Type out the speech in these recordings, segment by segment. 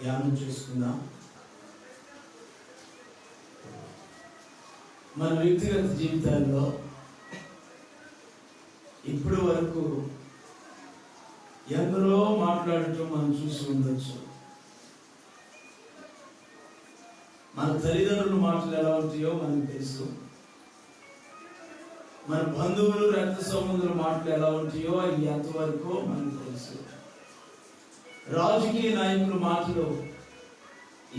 ధ్యానం చేసుకుందాం. మన వ్యక్తిగత జీవితాల్లో ఇప్పటి వరకు ఎందరో మాట్లాడటం మనం చూసి ఉండొచ్చు. మన తల్లిదండ్రుల మాటలు ఎలా ఉంటాయో మనకు తెలుసు. మన బంధువులు, రక్త సంబంధుల మాటలు ఎలా ఉంటాయో అవి ఎంతవరకు మనకు తెలుసు. రాజకీయ నాయకుల మాటలు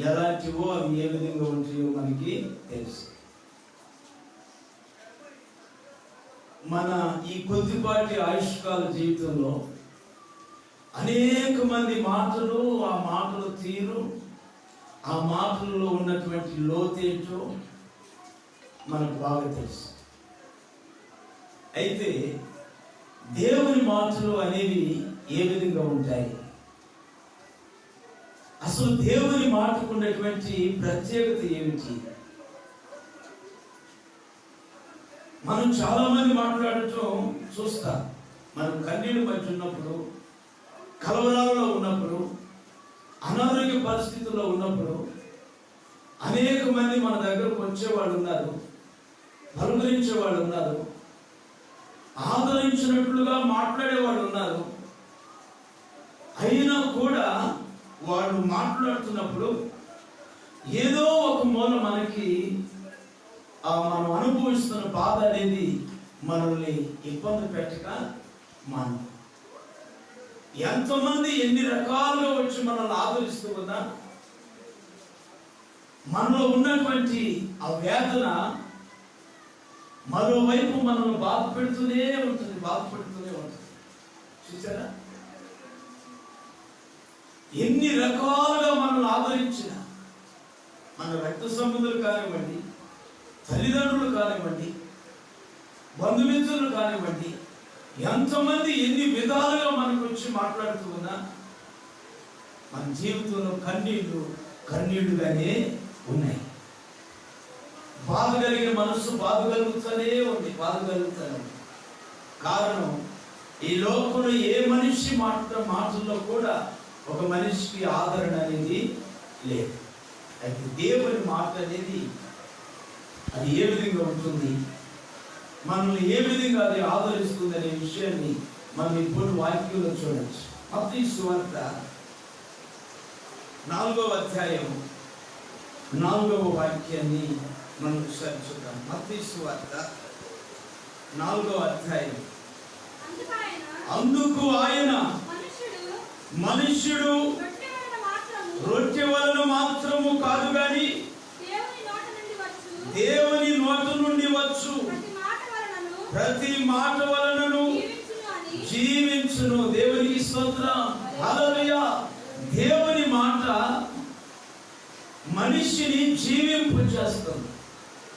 ఎలాంటివో అవి ఏ విధంగా ఉంటాయో మనకి తెలుసు. మన ఈ కొద్దిపాటి ఆయుష్కాల జీవితంలో అనేక మంది మాటలు, ఆ మాటల తీరు, ఆ మాటల్లో ఉన్నటువంటి లోతేంటో మనకు బాగా తెలుసు. అయితే దేవుని మాటలు అనేవి ఏ విధంగా ఉంటాయి? అసలు దేవుని మాటకు ఉన్నటువంటి ప్రత్యేకత ఏమిటి? మనం చాలా మంది మాట్లాడటం చూస్తాం. మనం కన్నీళ్ళ మధ్య ఉన్నప్పుడు, కలవరాల్లో ఉన్నప్పుడు, అనారోగ్య పరిస్థితుల్లో ఉన్నప్పుడు అనేక మంది మన దగ్గరకు వచ్చేవాళ్ళు ఉన్నారు, పలుకరించే వాళ్ళు ఉన్నారు, ఆదరించినట్లుగా మాట్లాడేవాళ్ళు ఉన్నారు. అయినా కూడా వాళ్ళు మాట్లాడుతున్నప్పుడు ఏదో ఒక మూల మనకి మనం అనుభవిస్తున్న బాధ అనేది మనల్ని ఇబ్బంది పెట్టక మనం ఎంతమంది ఎన్ని రకాలుగా వచ్చి మనల్ని ఆదరిస్తూ ఉన్నా మనలో ఉన్నటువంటి ఆ వేదన మరోవైపు మనల్ని బాధ పెడుతూనే ఉంటుంది. చూసారా? ఎన్ని రకాలుగా మనల్ని ఆదరించిన మన రక్త సంబంధులు కానివ్వండి, తల్లిదండ్రులు కానివ్వండి, బంధుమిత్రులు కానివ్వండి, ఎంతమంది ఎన్ని విధాలుగా మనకు వచ్చి మాట్లాడుతూ ఉన్నా మన జీవితంలో కన్నీళ్లుగానే ఉన్నాయి. బాధ కలిగిన మనసు బాధ కలుగుతూనే ఉంది. కారణం, ఈ లోకంలో ఏ మనిషి మాటల్లో కూడా ఒక మనిషికి ఆదరణ అనేది లేదు. అయితే దేవుని మాట అనేది అది ఏ విధంగా ఉంటుంది, మనల్ని ఏ విధంగా అది ఆదరిస్తుంది అనే విషయాన్ని మనం ఇప్పుడు వాక్యంలో చూడవచ్చు. మత్తయి సువార్త 4వ అధ్యాయం 4వ వాక్యాన్ని మనం ఒకసారి చూద్దాం. మత్తయి సువార్త 4వ అధ్యాయం. అందుకు ఆయన మనుష్యుడు రొట్టె వలన మాత్రము కాదు గాని దేవుని నోట నుండి వచ్చు ప్రతి మాట వలనను జీవించును. దేవునికి స్తోత్రం, హల్లెలూయా. దేవుని మాట మనిషిని జీవింపు చేస్తుంది.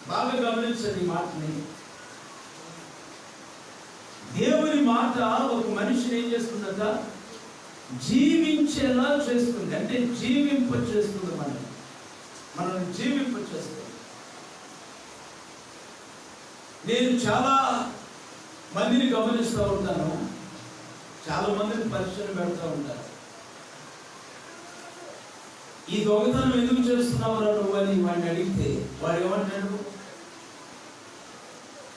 బాగా గమనించండి ఈ మాటని. దేవుని మాట ఒక మనిషిని ఏం చేస్తుందట? జీవించేలా చేస్తుంది. అంటే జీవింప చేస్తుంది, మనల్ని జీవింప చేస్తుంది. నేను చాలా మందిని గమనిస్తూ ఉంటాను, చాలా మందిని పరిచయం పెడతా ఉంటాను. ఈ దొంగతనం ఎందుకు చేస్తున్నావురా నువ్వు అని వాడిని అడిగితే వాడు ఏమంటాడు?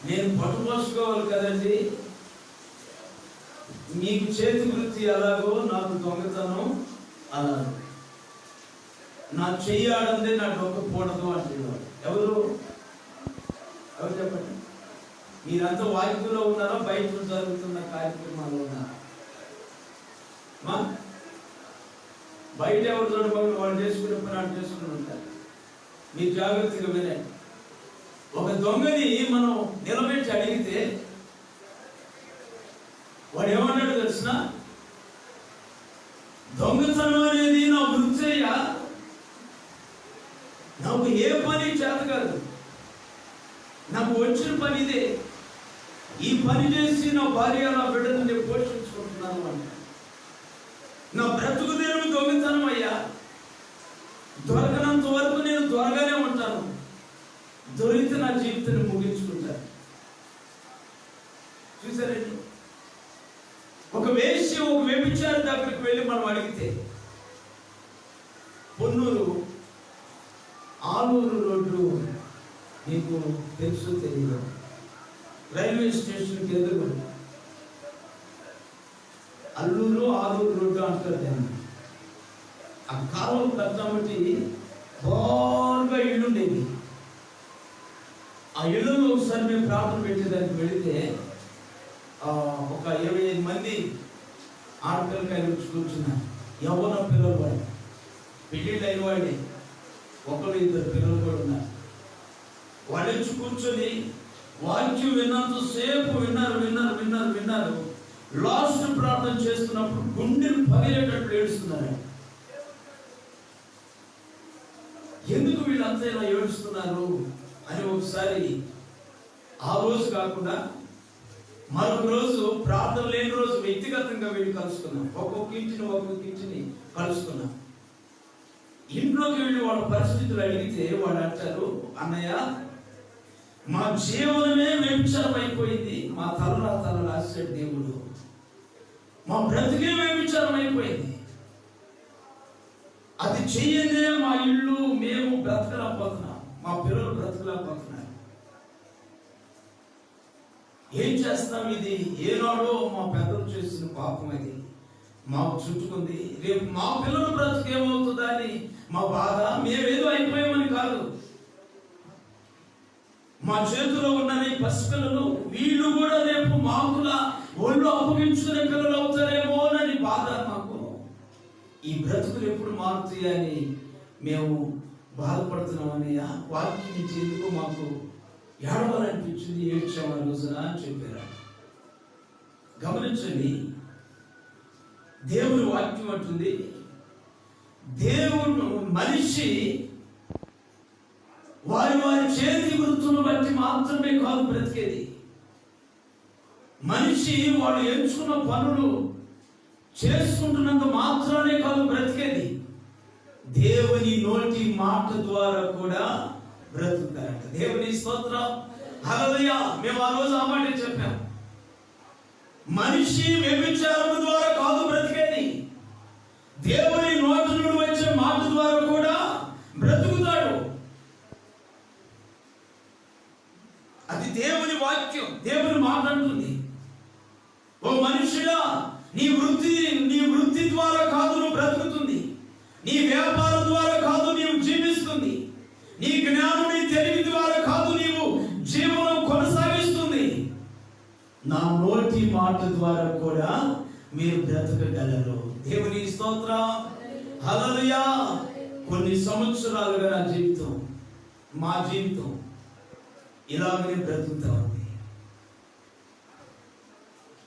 నేను పట్టుకోసుకోవాలి కదండి, మీకు చేతి వృత్తి ఎలాగో నాకు దొంగతనం అన్నారు. నా చెయ్యి ఆడందే నా డొక్కకూడదు అంటున్నాడు. ఎవరు చెప్పండి? మీరంతా వాక్యంలో ఉన్నారా, బయట జరుగుతున్న కార్యక్రమాలు ఉన్నారా? బయట ఎవరు చూడబోదు, వాళ్ళు చేసుకునే పని చేసుకుని ఉంటారు. మీరు జాగ్రత్తగా వినండి. ఒక దొంగని మనం నిలబెట్టి అడిగితే వాడు ఏమన్నాడు తెలిసిన? దొంగతనం అనేది నా వృత్తియ్యా, నాకు ఏ పని చేత కాదు, నాకు వచ్చిన పని ఇదే, ఈ పని చేసి నా భార్య నా బిడ్డను నేను పోషించుకుంటున్నాను అంటే నా బ్రతుకు తెరువు దొంగతనం అయ్యా. దొరకనంత వరకు నేను త్వరగానే ఉంటాను, దొరికితే నా జీవితాన్ని ముగించుకుంటాను. చూసారండి? ఒక వ్యభిచారి దగ్గరికి వెళ్ళి మనం అడిగితే పొన్నూరు ఆలూరు రోడ్డు మీకు తెలుసు తెలియదు, రైల్వే స్టేషన్కి ఎదురు అల్లూరు ఆలూరు రోడ్డు అంటారు దాన్ని. ఆ కాలం కట్టబట్టి బాగా ఇల్లు ఉండేది. ఆ ఇళ్ళలో ఒకసారి మేము ప్రార్థన పెట్టేదానికి వెళితే ఒక 25 మంది ఆడపిల్లకాయలు వచ్చి కూర్చున్నారు. యవ్వన పిల్లలు వాళ్ళు, పెళ్ళిళ్ళు అయిన వాళ్ళే, 1-2 పిల్లలు కూడా ఉన్నారు. వాళ్ళు వచ్చి కూర్చొని వాక్యం విన్నంతసేపు విన్నారు. లాస్ట్ ప్రార్థన చేస్తున్నప్పుడు గుండెలు పగిలేటట్లు ఏడుస్తున్నారు. ఎందుకు వీళ్ళంతా ఇలా ఏడుస్తున్నారు అని ఒకసారి ఆ రోజు కాకుండా మరొక రోజు ప్రార్థన లేని రోజు వ్యక్తిగతంగా వెళ్ళి కలుసుకున్నాం. ఒక్కొక్క ఇంటిని కలుసుకున్నాం. ఇంట్లోకి వెళ్ళి వాళ్ళ పరిస్థితులు అడిగితే వాళ్ళు అంటారు, అన్నయ్య మా జీవనమే వ్యభిచారం అయిపోయింది, మా తల రాశాడు దేవుడు, మా బ్రతికే వ్యభిచారం అయిపోయింది, అది చెయ్యదే మా ఇల్లు మేము బ్రతకలేకపోతున్నాం, మా పిల్లలు బ్రతకలేకపోతున్నారు, ఏం చేస్తాం, ఇది ఏనాడో మా పెద్దలు చేసిన పాపం, అది మాకు చుట్టుకుంది, రేపు మా పిల్లలు బ్రతుకేమవుతుందా అని మా బాధ. మేమేదో అయిపోయామని కాదు, మా చేతిలో ఉన్న పసిపిల్లలు వీళ్ళు కూడా రేపు మాకులా ఒళ్ళు అప్పగించుకునే పిల్లలు అవుతారేమో అని బాధ మాకు. ఈ బ్రతుకులు ఎప్పుడు మారుతాయని మేము బాధపడుతున్నామని వాక్యం నుంచి ఎందుకు మాకు ఏడవాలనిపించింది, ఏడ్చాము ఆ రోజున అని చెప్పారు. గమనించండి, దేవుని వాక్యం అంటుంది, దేవుడు మనిషి వారి చేతి వృత్తులను బట్టి మాత్రమే కాదు బ్రతికేది. మనిషి వాడు ఎంచుకున్న పనులు చేసుకుంటున్నంత మాత్రమే కాదు బ్రతికేది, దేవుని నోటి మాట ద్వారా కూడా బ్రతుకుతారంట. దేవుని స్తోత్రం, హల్లెలూయా. మేము ఆ రోజు ఆ మాట చెప్పాం, మనిషి వ్యభిచారం ద్వారా కాదు బ్రతికేది, దేవుని నోటి నుండి వచ్చే మాట ద్వారా కూడా బ్రతుకుతాడు. అది దేవుని వాక్యం, దేవుని మాట అంటుంది, ఓ మనుషుడా నీ వృత్తి ద్వారా కాదు నువ్వు బ్రతుకుతుంది, నీ వ్యాపారం ద్వారా కాదు నీవు జీవిస్తుంది, నీ జ్ఞానం నీ తెలివి ద్వారా కాదు నీవు జీవనం కొనసాగిస్తుంది, నా నోటి మాట ద్వారా కూడా మీరు బ్రతకగలరు. దేవుని స్తోత్రం, హల్లెలూయా. కొన్ని సంవత్సరాలుగా నా జీవితం, మా జీవితం ఇలాగనే బ్రతుకుతా ఉంది.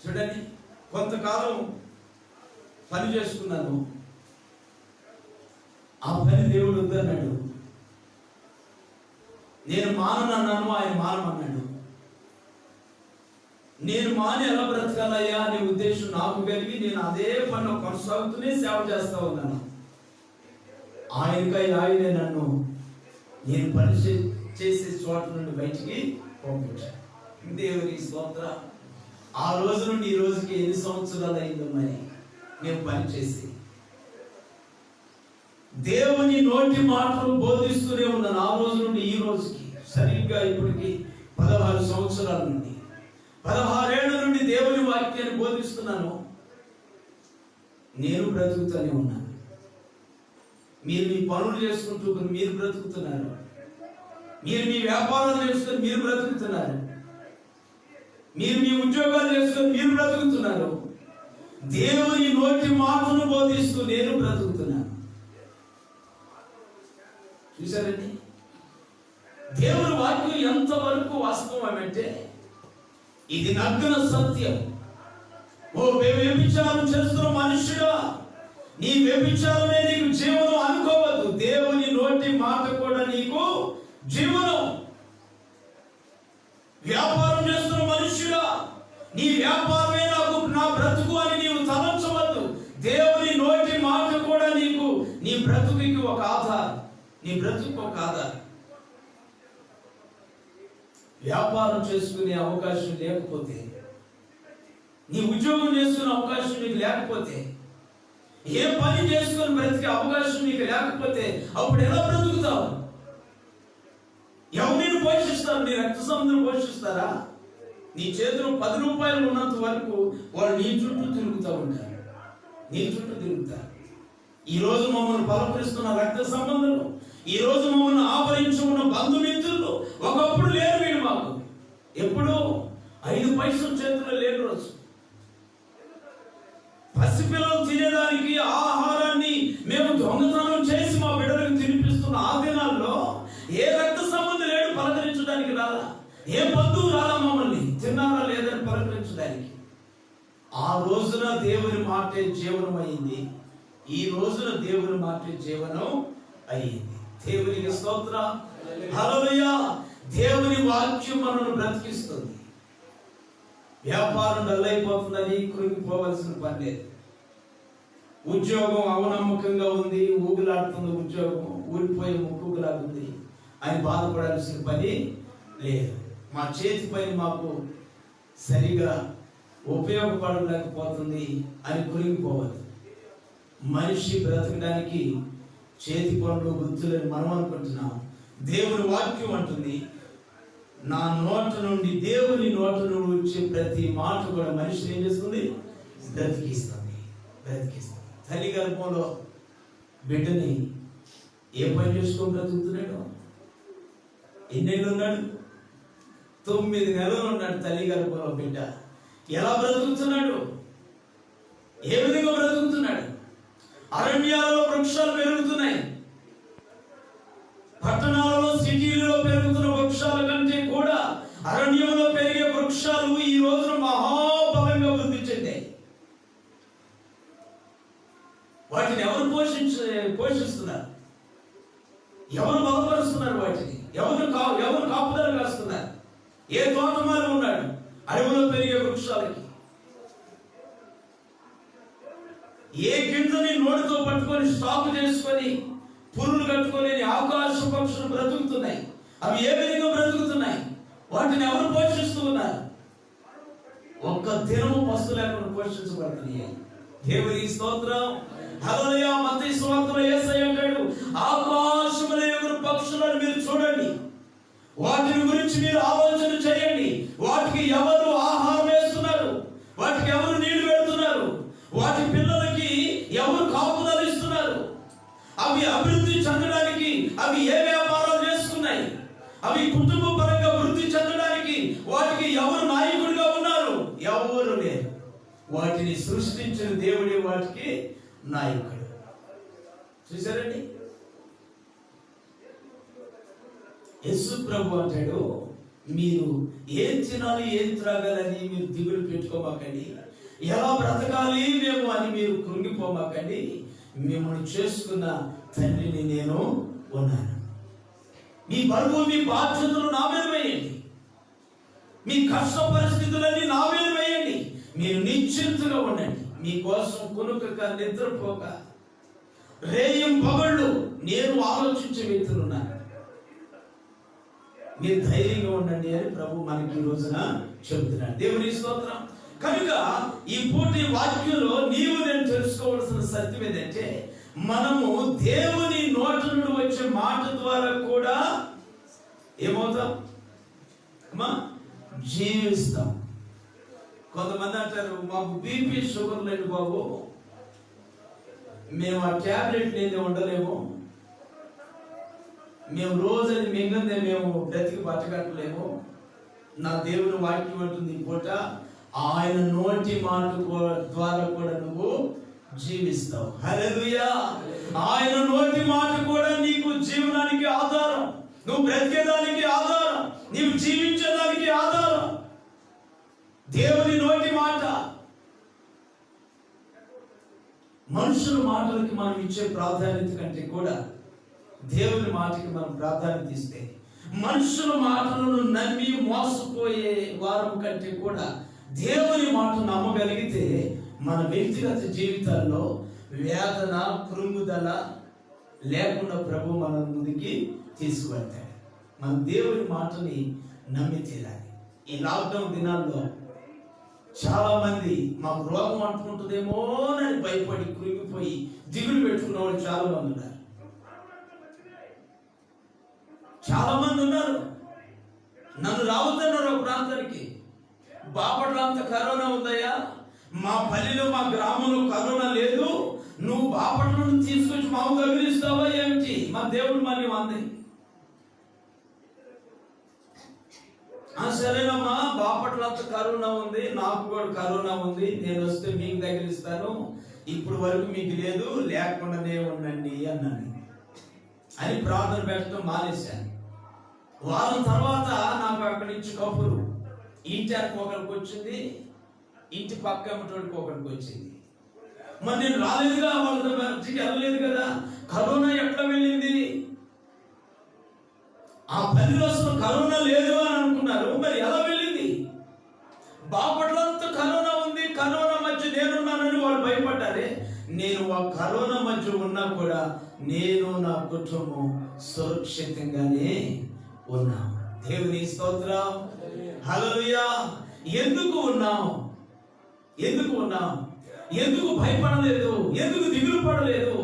చూడండి, కొంతకాలం పని చేసుకున్నాను, ఆ పని దేవుడు వద్దన్నాడు, నేను మాననన్నాను, ఆయన మానమన్నాడు. నేను మాని ఎలా బ్రతకాలయ్యా అనే ఉద్దేశం నాకు కలిగి నేను అదే పని కొనసాగుతూనే సేవ చేస్తా ఉన్నాను. ఆయనే నన్ను నేను పని చేసే చోట నుండి బయటికి పంపించాను. దేవుని స్తోత్రం. ఆ రోజు నుండి ఈ రోజుకి ఎన్ని సంవత్సరాలు అయిందో మరి నేను పని చేసి దేవుని నోటి మాటలు బోధిస్తూనే ఉన్నాను. ఆ రోజు నుండి ఈ రోజుకి సరిగ్గా ఇప్పటికి 16 సంవత్సరాల నుండి 16 ఏళ్ల నుండి దేవుని వాక్యాన్ని బోధిస్తున్నాను. నేను బ్రతుకుతూనే ఉన్నాను. మీరు మీ పనులు చేసుకుంటూ మీరు బ్రతుకుతున్నారు, మీరు మీ వ్యాపారాలు చేసుకొని మీరు బ్రతుకుతున్నారు, మీరు మీ ఉద్యోగాలు చేసుకొని మీరు బ్రతుకుతున్నారు. దేవుని నోటి మాటను బోధిస్తూ నేను బ్రతుకుతున్నాను. చూసారండి, దేవుని వాక్యం ఎంతవరకు వాస్తవం అంటే ఇది నగ్న సత్యం. ఓ వ్యభిచారం చేస్తున్న మనుషుడా, నీ వ్యభిచారమే నీకు జీవనం అనుకోవద్దు. దేవుని నోటి మాట కూడా నీకు జీవనం. వ్యాపారం చేస్తున్న మనుష్యుడా, నీ వ్యాపారమే నా బ్రతుకు అని నీవు తలంచవద్దు. దేవుని నోటి మాట కూడా నీకు నీ బ్రతుకుకి ఒక ఆధారం, నీ బ్రతుకు ఒక ఆధారం. వ్యాపారం చేసుకునే అవకాశం లేకపోతే, నీ ఉద్యోగం చేసుకునే అవకాశం నీకు లేకపోతే, ఏ పని చేసుకుని బ్రతికే అవకాశం నీకు లేకపోతే అప్పుడు ఎలా బ్రతుకుతావు? ఎవరిని పోషిస్తారు? నీ రక్త సంబంధం పోషిస్తారా? నీ చేతిలో 10 రూపాయలు ఉన్నంత వరకు వాళ్ళు నీ చుట్టూ తిరుగుతూ ఉంటారు, నీ చుట్టూ తిరుగుతారు. ఈ రోజు మమ్మల్ని బలపరుస్తున్న రక్త సంబంధాలు, ఈ రోజు మమ్మల్ని ఆవరించి ఉన్న బంధుమిత్రులు ఒకప్పుడు లేరు వీళ్ళు మాకు. ఎప్పుడు 5 పైసలు చేతుల్లో లేని రోజు, పసిపిల్లలు తినేదానికి ఆహారాన్ని మేము దొంగతనం చేసి మా బిడ్డలకు తినిపిస్తున్న ఆ దినాల్లో ఏ రక్త సంబంధం లేడు పలకరించడానికి రాలా, ఏ బంధువు రాలా మమ్మల్ని తిన్నారా లేదని పలకరించడానికి. ఆ రోజున దేవుని మాటే జీవనం అయింది, ఈ రోజున దేవుని మాటే జీవనం అయ్యింది. దేవునికి స్తోత్రం, హల్లెలూయా. దేవుని వాక్యం మనల్ని బ్రతికిస్తుంది. వ్యాపారం డల్ అయిపోతుందని కృంగిపోవలసిన పని లేదు. ఉద్యోగం అవనమ్మకంగా ఉంది, ఊగులాడుతుంది, ఉద్యోగం ఊడిపోయే ముక్కులాగుంది అని బాధపడాల్సిన పని లేదు. మా చేతి పని మాకు సరిగా ఉపయోగపడలేకపోతుంది అని కృంగిపోవాలి. మనిషి బ్రతకడానికి చేతి పనులు వృత్తులని మనం అనుకుంటున్నాం. దేవుని వాక్యం అంటుంది, నా నోట నుండి, దేవుని నోట నుండి వచ్చే ప్రతి మాట కూడా మనిషిని ఏం చేస్తుంది? బ్రతికిస్తుంది, బ్రతికిస్తుంది. తల్లి గర్భంలో బిడ్డని ఏ పని చేసుకొని బ్రతుకుతున్నాడు? ఎన్నేళ్ళు ఉన్నాడు? 9 నెలలు ఉన్నాడు తల్లి గర్భంలో బిడ్డ. ఎలా బ్రతుకుతున్నాడు? ఏ విధంగా బ్రతుకుతున్నాడు? అరణ్యాలలో వృక్షాలు పెరుగుతున్నాయి. పట్టణాలలో, సిటీలలో పెరుగుతున్న వృక్షాల కంటే కూడా అరణ్యంలో పెరిగే వృక్షాలు ఈ రోజున మహాబలంగా వృద్ధి చెందాయి. వాటిని ఎవరు పోషిస్తున్నారు? ఎవరు బలపరుస్తున్నారు? వాటిని ఎవరు కాపుదల కాస్తున్నారు? ఏ తోటమాలి ఉన్నాడు అడవిలో పెరిగే వృక్షాలకి? ఏ గింజని నోటితో పట్టుకొని స్టాక్ చేసుకొని పురులు కట్టుకొని ఆకాశ పక్షులు బ్రతుకుతున్నాయి. అవి ఏ విధంగా బ్రతుకుతున్నాయి? వాటిని ఎవరు పోషిస్తూ ఉన్నారు? ఒక్క దినము పస్తు లేకుండా పోషించబడుతున్నాయి. దేవుని స్తోత్రం, హల్లెలూయా. మత్తయి సువార్తలో యేసయ్య అంటాడు, ఆకాశముల ఎగురు పక్షులను మీరు చూడండి, వాటిని గురించి మీరు ఆలోచన చేయండి. వాటికి ఎవరు ఆహారం వేస్తున్నారు? వాటికి ఎవరు నీళ్లు పెడుతున్నారు? వాటి పిల్లలకి ఎవరు కాపుదల ఇస్తున్నారు? అవి అభివృద్ధి చెందడానికి అవి ఏ వ్యాపారాలు చేస్తున్నాయి? అవి కుటుంబ పరంగా వృద్ధి చెందడానికి వాటికి ఎవరు నాయకుడిగా ఉన్నారు? ఎవరు లేరు. వాటిని సృష్టించిన దేవుడే వాటికి నాయకుడు. చూసారండి, యేసు ప్రభు అంటాడు, మీరు ఏం తినాలి, ఏం త్రాగాలని మీరు దిగులు పెట్టుకోమాకండి, ఎలా బ్రతకాలి మేము అని మీరు కృంగిపోమాకండి. మిమ్మల్ని చేసుకున్న తండ్రిని నేను ఉన్నాను. మీ బరువు, మీ బాధ్యతలు నా మీద వేయండి, మీ కష్ట పరిస్థితులన్నీ నా మీద వేయండి. మీరు నిశ్చింతగా ఉండండి. మీకోసం కునుకక నిద్రపోక రేయం పగళ్ళు నేను ఆలోచించే వ్యక్తులున్నాను. మీరు ధైర్యంగా ఉండండి అని ప్రభు మనకి ఈ రోజున చెబుతున్నాడు. దేవుని స్తోత్రం. కనుక ఈ పూర్తి వాక్యంలో నీవు నేను తెలుసుకోవాల్సిన సత్యం ఏంటంటే, మనము దేవుని నోట నుండి వచ్చే మాట ద్వారా కూడా ఏమవుతాం? జీవిస్తాం. కొంతమంది అంటారు, మాకు బీపీ షుగర్ లేదు బాబు, మేము ఆ ట్యాబ్లెట్ లేదే ఉండలేము, మేము రోజని మింగందే మేము బ్రతికి బతకట్లేము. నా దేవుని వాక్యం అంటుంది పూట, ఆయన నోటి మాట ద్వారా కూడా నువ్వు జీవిస్తావు. హల్లెలూయా. ఆయన నోటి మాట కూడా నీకు జీవనానికి ఆధారం, నువ్వు బ్రతికేదానికి ఆధారం, నీవు జీవించేదానికి ఆధారం. దేవుని నోటి మాట. మనుషుల మాటలకి మనం ఇచ్చే ప్రాధాన్యత కంటే కూడా దేవుని మాటకి మనం ప్రాధాన్యత ఇస్తే, మనుషుల మాటలను నమ్మి మోసపోయే వారం కంటే కూడా దేవుని మాట నమ్మగలిగితే మన వ్యక్తిగత జీవితాల్లో వేదన, కృంగుదల లేకుండా ప్రభు మన ముందుకి తీసుకువెళ్తాడు. మన దేవుని మాటని నమ్మి తీరాలి. ఈ లాక్డౌన్ దినాల్లో చాలా మంది మాకు రోగం అంటుకుంటుందేమోనని భయపడి కృంగిపోయి దిగులు పెట్టుకున్న వాళ్ళు చాలా మంది ఉన్నారు. చాలా మంది ఉన్నారు, నన్ను రావద్దన్నారు ఒక ప్రాంతానికి. బాపట్ల అంత కరోనా ఉందయ్యా, మా పల్లెలో మా గ్రామంలో కరోనా లేదు, నువ్వు బాపట్ల నుండి తీసుకొచ్చి మాకు తగిలిస్తావా ఏమిటి? మా దేవుడు మరి అంది. సరేనమ్మా, బాపట్ల అంత కరోనా ఉంది, నాకు కూడా కరోనా ఉంది, నేను వస్తే మీకు తగిలిస్తాను, ఇప్పుడు వరకు మీకు లేదు, లేకుండానే ఉండండి అన్నాను అని ప్రార్థన పెట్టడం మానేశాను. వారం తర్వాత నాకు అక్కడి నుంచి కబురు, ఇంటి అరకు ఒకరికి వచ్చింది, ఇంటి పక్క అమ్మటోడికి ఒకరికి వచ్చింది. మరి నేను రాలేదుగా, వాళ్ళ మధ్యకి వెళ్ళలేదు కదా, కరోనా ఎట్లా వెళ్ళింది? ఆ 10 రోజులు కరోనా లేదు అని అనుకున్నారు, మరి ఎలా వెళ్ళింది? బాపట్లంతా కరోనా ఉంది, కరోనా మధ్య నేనున్నానని వాళ్ళు భయపడ్డారే. నేను ఆ కరోనా మధ్య ఉన్నా కూడా నేను నా కుటుంబం సురక్షితంగానే ఉన్నాం. దేవుని స్తోత్రం, హల్లెలూయా. ఎందుకు ఉన్నాం? ఎందుకు భయపడలేదు? ఎందుకు దిగులు పడలేదు?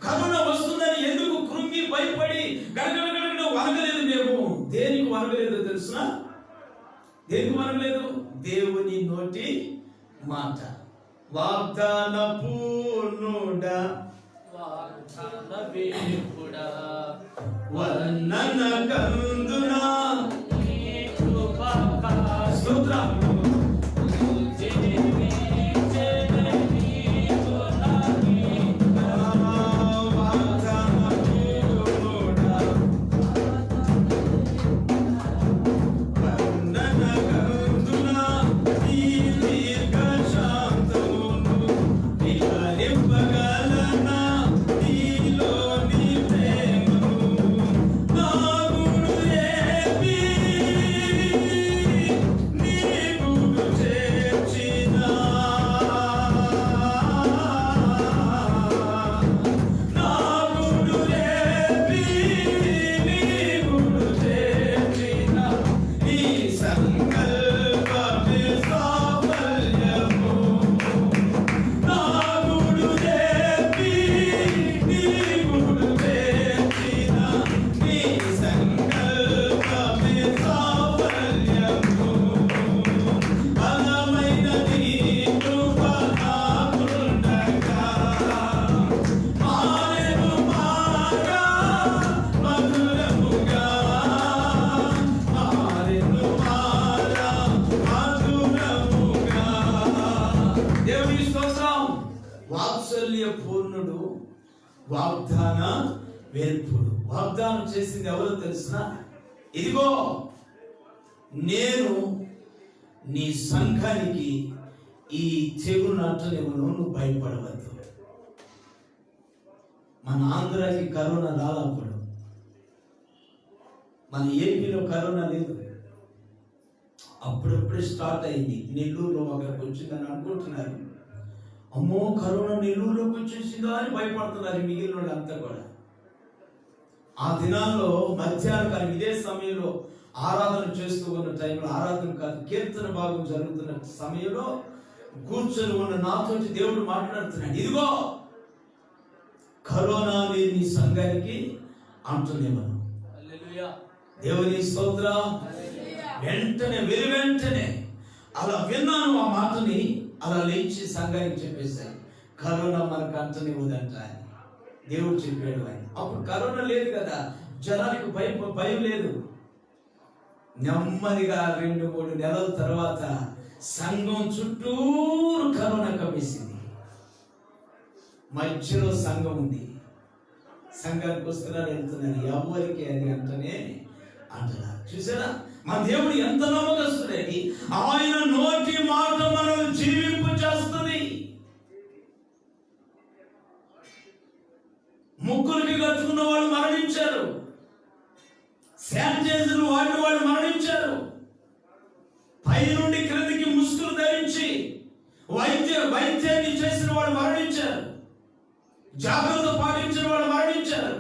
కరోనా వస్తుందని ఎందుకు కృంగి భయపడి గడగడ వనగలేదు? మేము దేనికి వనగలేదు తెలుసునా? దేనికి వనగలేదు? దేవుని నోటి మాట. వాగ్దాన పూర్ణుడా, వర్ణన కందునా స్తోత్రం. వాత్సల్య పూర్ణుడు, వాగ్దాన వేర్పుడు. వాగ్దానం చేసింది ఎవరో తెలుసిన? ఇదిగో నేను నీ సంఘానికి ఈ తెగులు అంటనేమో, నువ్వు భయపడవద్దు. మన ఆంధ్రాకి కరోనా రాలప్పుడు, మన ఏపీలో కరోనా లేదు, అప్పుడప్పుడే స్టార్ట్ అయింది. నెల్లూరులో ఒకరికి వచ్చిందని అనుకుంటున్నారు. అమ్మో కరోనా నెల్లూరులోకి వచ్చేసిందా అని భయపడుతున్నారు మిగిలిన వాళ్ళంతా కూడా. ఆ దినాల్లో మధ్యాహ్నం కాలం ఇదే సమయంలో ఆరాధన చేస్తూ ఉన్న టైంలో, ఆరాధన కాదు కీర్తన భాగం జరుగుతున్న సమయంలో కూర్చొని ఉన్న నాతో దేవుడు మాట్లాడుతున్నాడు, ఇదిగో కరోనా నీ సంఘానికి అంటున్నామను. దేవుని స్తోత్రం. వెంటనే అలా విన్నాను ఆ మాటని, అలా లేచి సంఘానికి చెప్పేశాను, కరోనా మనకు అంటనివ్వదంట అని దేవుడు చెప్పాడు అని. అప్పుడు కరోనా లేదు కదా, జనానికి భయం లేదు. నెమ్మదిగా 2-3 నెలల తర్వాత సంఘం చుట్టూరు కరోనా కమ్మేసింది. మధ్యలో సంఘం ఉంది, సంఘానికి వస్తున్నారు, వెళ్తున్నారు, ఎవరికి అది అంటనే అంటున్నారు. చూసారా మన దేవుడు ఎంత నమ్మకస్తుడని? ఆయన నోటి మాట మనం జీవింపు చేస్తుంది. ముక్కులకి కట్టుకున్న వాళ్ళు మరణించారు, శానిటైజర్ వాళ్ళు మరణించారు, పై నుండి క్రిందికి ముసుగులు ధరించి వైద్యాన్ని చేసిన వాళ్ళు మరణించారు, జాగ్రత్త పాటించిన వాళ్ళు మరణించారు.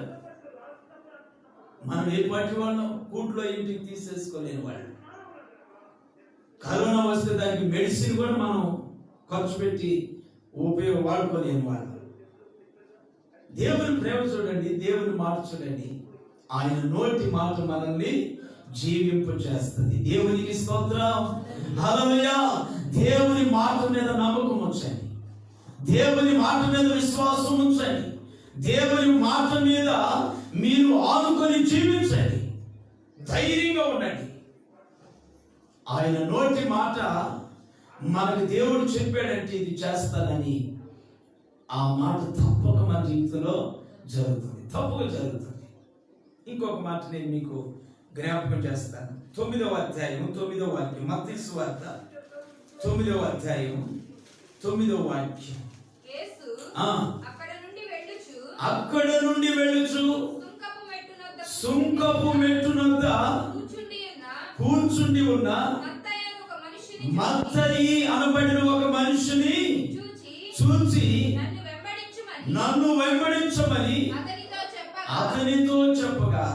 మనం ఏ పార్టీ వాళ్ళం? కూట్లో ఇంటికి తీసేసుకోలేని వాళ్ళు. కరోనా వస్తే దానికి మెడిసిన్ కూడా మనం ఖర్చు పెట్టి వాడుకోలేని వాళ్ళు. దేవుని ప్రేమ చూడండి, దేవుని మాట చూడండి. ఆయన నోటి మాట మనల్ని జీవింపు చేస్తుంది. దేవునికి స్తోత్రం, హల్లెలూయా. దేవుని మాట మీద నమ్మకం ఉంచండి, దేవుని మాట మీద విశ్వాసం ఉంచండి, దేవుని మాట మీద మీరు ఆనుకొని జీవించండి, ధైర్యంగా ఉండండి. ఆయన నోటి మాట మనకు దేవుడు చెప్పాడంటే ఇది చేస్తానని, ఆ మాట తప్పక మన జీవితంలో జరుగుతుంది, తప్పక జరుగుతుంది. ఇంకొక మాట నేను మీకు జ్ఞాపకం చేస్తాను. 9వ అధ్యాయం 9వ వాక్యం, మత్తయి సువార్త 9వ అధ్యాయం 9వ వాక్యం. అక్కడ నుండి వెళ్ళుచు సుంకపు మెట్టునొద్ద కూర్చుండి ఉన్న మత్తయి అనబడిన ఒక మనిషిని చూచి నన్ను వెంబడించమని అతనితో చెప్పగా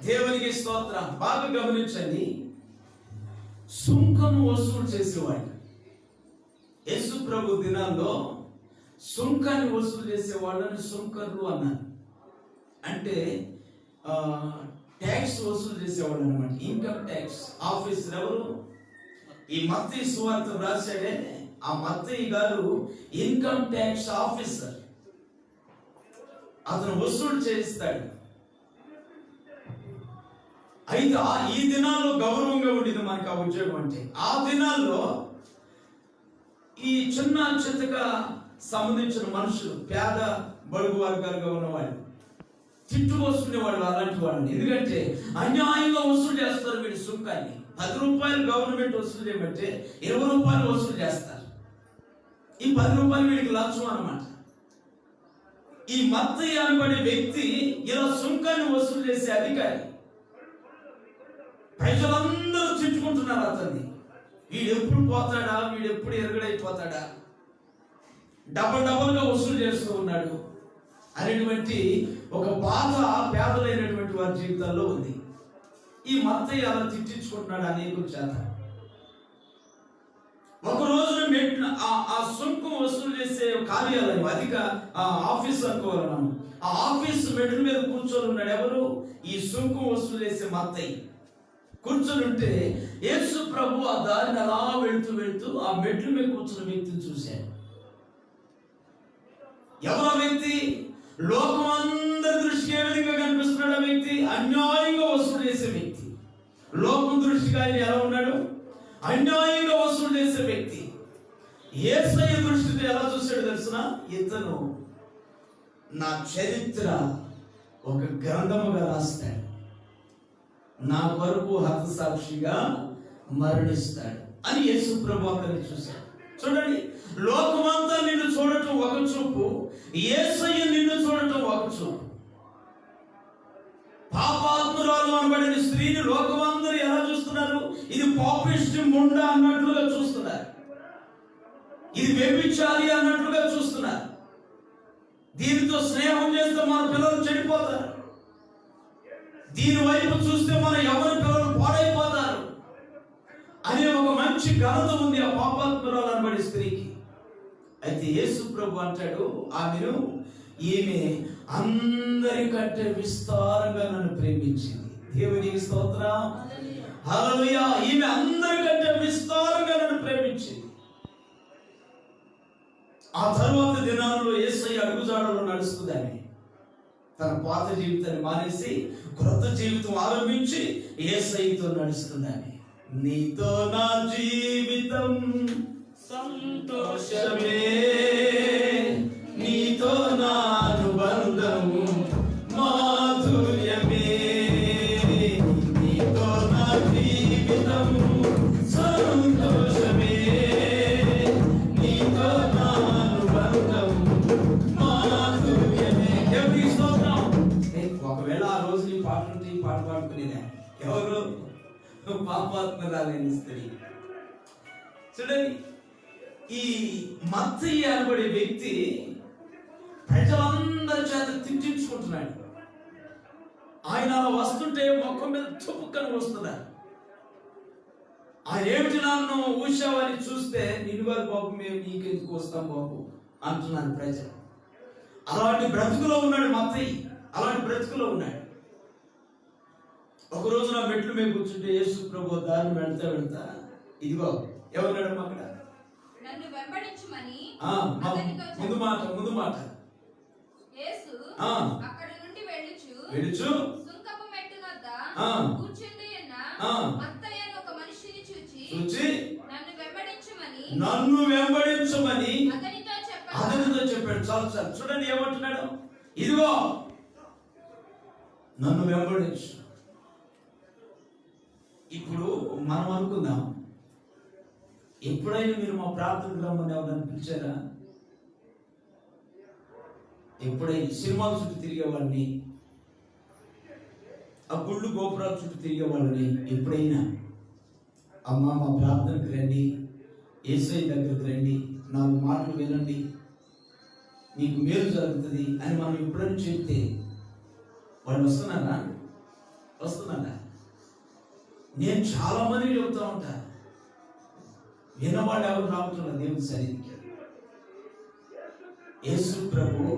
దేవునికి స్తోత్రం. బాగా గమనించండి, సుంకము వసూలు చేసేవాడు. యేసు ప్రభు దినాల్లో సుంకాన్ని వసూలు చేసే వాళ్ళని సుంకర్లు అన్నారు. అంటే ట్యాక్స్ వసూలు చేసేవాళ్ళు అనమాట, ఇన్కమ్ ట్యాక్స్ ఆఫీసర్. ఎవరు? ఈ మత్తయి సువార్త రాశాడే ఆ మత్తయి గారు ఇన్కమ్ ట్యాక్స్ ఆఫీసర్. అతను వసూలు చేయిస్తాడు. అయితే ఈ దినాల్లో గౌరవంగా ఉండేది మనకు ఆ ఉద్యోగం అంటే. ఆ దినాల్లో ఈ చిన్న చిత్తగా సంబంధించిన మనుషులు, పేద బడుగు వర్గాలుగా ఉన్నవాళ్ళు తిట్టు వస్తుండే వాళ్ళు, అలాంటి వాళ్ళని. ఎందుకంటే అన్యాయంగా వసూలు చేస్తారు వీడి సుంకాన్ని. 10 రూపాయలు గవర్నమెంట్ వసూలు చేయమంటే 20 రూపాయలు వసూలు చేస్తారు. ఈ 10 రూపాయలు వీడికి లంచం అన్నమాట. ఈ మత్తయి అనబడే వ్యక్తి ఇలా సుంకాన్ని వసూలు చేసే అధికారి. ప్రజలందరూ తిట్టుకుంటున్నారు అతన్ని. వీడు ఎప్పుడు పోతాడా, వీడు ఎప్పుడు ఎరగడైపోతాడా, డబల్ గా వసూలు చేస్తూ ఉన్నాడు అనేటువంటి ఒక బాధ పేదలైనటువంటి వారి జీవితాల్లో ఉంది. ఈ మత్తయి అలా తిట్టించుకుంటున్నాడు అనేకుల చేత. ఒక రోజున ఆ సుంకం వసూలు చేసే కార్యాలయం, అధిక ఆఫీస్ అనుకోవాలి, ఆ ఆఫీస్ మెట్ల మీద కూర్చొని ఉన్నాడు. ఎవరు? ఈ సుంకం వసూలు చేసే మత్తయి కూర్చొని ఉంటే యేసు ప్రభు ఆ దారిని అలా వెళ్తూ ఆ మెట్ల మీద కూర్చున్న వ్యక్తిని చూశాడు. ఎవరో వ్యక్తి? లోకం అందరి దృష్టికి ఏ విధంగా కనిపిస్తున్నాడు? ఆ వ్యక్తి అన్యాయంగా వసూలు చేసే వ్యక్తి. లోకం దృష్టికి ఆయన ఎలా ఉన్నాడు? అన్యాయంగా వసూలు చేసే వ్యక్తి. యేసయ్య దృష్టితో ఎలా చూశాడు తెలుసునా? ఇతను నా చరిత్ర ఒక గ్రంథముగా రాస్తాడు, నా కొరకు హతసాక్షిగా మరణిస్తాడు అని యేసు ప్రభు అతన్ని చూశాడు. చూడండి, లోకమంతా నిన్ను చూడటం ఒక చూపు, యేసయ్య నిన్ను చూడటం ఒక చూపు. పాపాత్మురాలు అనబడిన స్త్రీని లోకమందరూ ఎలా చూస్తున్నారు? ఇది పాపిష్టి ముండ అన్నట్లుగా చూస్తున్నారు, ఇది వ్యభిచారి అన్నట్లుగా చూస్తున్నారు. దీనితో స్నేహం చేస్తే మన పిల్లలు చెడిపోతారు, దీని వైపు చూస్తే మన ఎవరి పిల్లలు పాడైపోతారు అనే ఒక మంచి ఘనత ఉంది ఆ పాపాత్మురాలు అనబడి స్త్రీకి. అయితే యేసు ప్రభు అంటాడు ఆమెను, ఈమె అందరికంటే విస్తారంగా నన్ను ప్రేమించింది. దేవునికి స్తోత్రం, హల్లెలూయా. ఈమె అందరికంటే విస్తారంగా నన్ను ప్రేమించింది. ఆ తరువాత దినాల్లో యేసయ్య అడుగుజాడలో నడుస్తుందని తన పాత జీవితాన్ని మానేసి క్రొత్త జీవితం ఆరంభించి యేసయ్యతో నడుస్తుందని. నీతో నా జీవితం సంతోషమే, నీతో నా అనుబంధం మాధుర్యమే, నీతో నా జీవితం సంతోషమే, నీతో నా అనుబంధం మాధుర్యమే. ఎవరికి స్తోత్రం. ఒకవేళ ఆ రోజు ఈ పాట ఉంటే ఈ పాట పాడుకునేదా? ఎవరు? పాపాత్మరాలైన స్త్రీ. చూడండి, ఈ మత్తయి అనబడే వ్యక్తి ప్రజలందరి చేత తిట్టించుకుంటున్నాడు. ఆయన అలా వస్తుంటే మొక్కం మీద తుప్పుకొని వస్తున్నారు. ఆయన ఏమిటి నన్ను ఊషావని చూస్తే, నిన్ను గారు బాబు, మేము నీకెందుకు వస్తాం బాబు అంటున్నారు ప్రజలు. అలాంటి బ్రతుకులో ఉన్నాడు మత్తయి. అలాంటి బ్రతుకులో ఉన్నాడు. ఒక రోజు నా మెట్లు మీద కూర్చుంటే యేసు ప్రభు దారిని వెళ్తా ఇదిగో ఎవరున్నాడు అక్కడ, నన్ను వెంబడించుమని ముందు మాట యేసు అక్కడి నుండి వెళ్ళుచు సుంకపు మెట్టు వద్ద కూర్చుండి ఉన్న మత్తయి అనే ఒక మనిషిని చూచి నన్ను వెంబడించుమని అతనితో చెప్పాడు. చాలు చూడండి ఏమంటున్నాడు, ఇదిగో నన్ను వెంబడించు. ఇప్పుడు మనం అనుకుందాం, ఎప్పుడైనా మీరు మా ప్రార్థన రమ్మని ఎవరైనా పిలిచారా? ఎప్పుడైనా సినిమాల చుట్టూ తిరిగేవాడిని, ఆ గుళ్ళు గోపురాల చుట్టూ తిరిగేవాళ్ళని ఎప్పుడైనా అమ్మ మా ప్రార్థనకు రండి, యేసయ్య దగ్గరకు రండి, 4 మాటలు వినండి, నీకు మేలు జరుగుతుంది అని మనం ఎప్పుడైనా చెప్తే వాళ్ళు వస్తున్నారా? నేను చాలా మందికి చెబుతూ ఉంటా, విన్నవాళ్ళు ఎవరు రావట్లేదు దేవుని సన్నిధికి. యేసు ప్రభు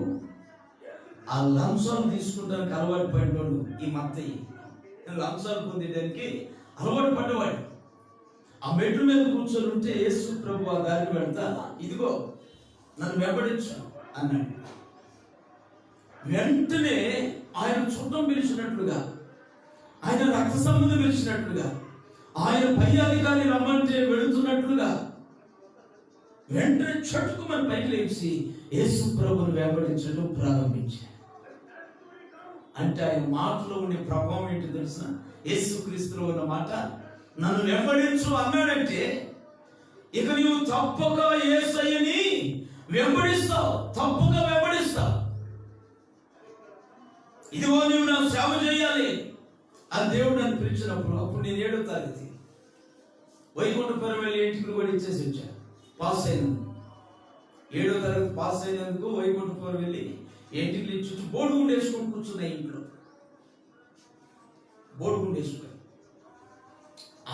ఆ లంచాలు తీసుకుంటానికి అలవాటు పడ్డాడు. ఈ మత్తయి లంచాలు పొందేదానికి అలవాటు పడ్డవాడు. ఆ మెట్ల మీద కూర్చొని ఉంటే యేసు ప్రభు ఆ దారికి వెళ్తా ఇదిగో నన్ను వెంబడించు అన్నాడు. వెంటనే ఆయన చుట్టం పిలిచినట్లుగా, ఆయన రక్త సంబంధం పిలిచినట్లుగా, ఆయన పై అధికారి రమ్మంటే వెళుతున్నట్లుగా వెంటనే చటుకుమని పైకి లేచి యేసు ప్రభుని వెంబడించడం ప్రారంభించాడు. అంటే ఆయన మాటలో ఉండే ప్రభావం ఏంటి తెలుసిన? యేసు క్రీస్తులో ఉన్న మాట నన్ను వెంబడించు అన్నాడంటే ఇక నీవు తప్పక యేసయ్యని వెంబడిస్తావు, తప్పక వెంబడిస్తావు. ఇదిగో నువ్వు నా సేవ చేయాలి అని దేవుడు నన్ను పిలిచినప్పుడు, అప్పుడు నేను 7వ తారీఖు వైకుంఠపురం వెళ్ళి ఇంటికి కూడా ఇచ్చేసి వచ్చాను. పాస్ అయినందుకు 7వ తరగతి పాస్ అయినందుకు వైకుంఠపురం వెళ్ళి ఇంటికి ఇచ్చి బోడుగుండు వేసుకొని కూర్చున్నాయి. ఇంట్లో బోడుగుండు వేసుకొని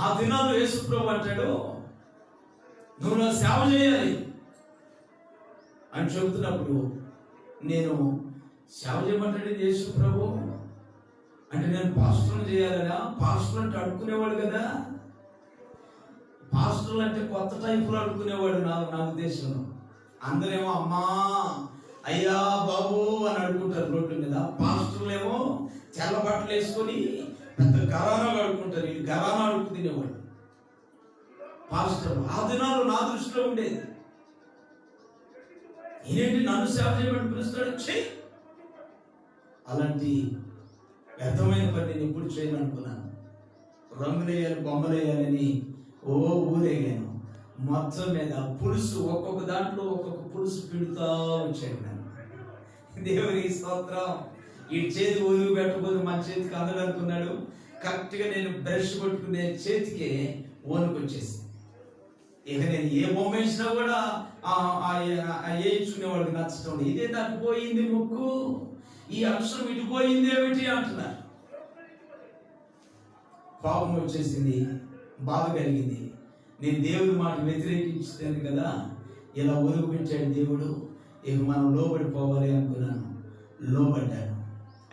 ఆ దినాల్లో యేసు ప్రభు అంటాడు, నువ్వు నా సేవ చేయాలి అని చెబుతున్నప్పుడు నేను సేవ చేయమంటాడు యేసు ప్రభు అంటే నేను పాస్టర్లు చేయాలనా? పాస్టర్లు అంటే అడుక్కునేవాడు కదా, పాస్టర్లు అంటే కొత్త టైపులో అడుక్కునేవాడు నా ఉద్దేశంలో. అందరేమో అమ్మా అయ్యా బాబు అని అడుగుంటారు రోడ్డు మీద, పాస్టర్లు ఏమో తెల్ల బట్టలు వేసుకొని పెద్ద గరానా అడుక్కుంటారు. ఇది గరానా అడుక్కు తినేవాడు పాస్టర్. ఆ దినాలు నా దృష్టిలో ఉండేది. ఈయనేంటి నన్ను సేవ చేయమని పిలుస్తాడు? చెయ్యి. అలాంటి వ్యర్థమైన పని నేను ఎప్పుడు చేయను అనుకున్నాను. రంగులేయాలి, బొమ్మలేయాలని ఊరేగాను. మొత్తం మీద పులుసు ఒక్కొక్క దాంట్లో ఒక్కొక్క పులుసు పిండుతా వచ్చాడు. నేను దేవునికి స్తోత్రం. ఈ చేతి ఒలుగు పెట్టకపోతే మన చేతికి అందడు అనుకున్నాడు. కరెక్ట్గా నేను బ్రష్ కొట్టుకునే చేతికే ఓనుకు వచ్చేసి ఇక నేను ఏ బొమ్మ వేసినా కూడా వేయించుకునేవాడికి నచ్చటం. ఇదే నాకు పోయింది ముక్కు, ఈ అక్షరం ఇటు పోయింది ఏమిటి అంటున్నారు. పాపం వచ్చేసింది, బాధ కలిగింది. నేను దేవుడి మాట వ్యతిరేకించాను కదా, ఇలా ఒలుగు పెట్టాడు దేవుడు, ఇక మనం లోబడిపోవాలి అనుకున్నాను. లోబడ్డాను.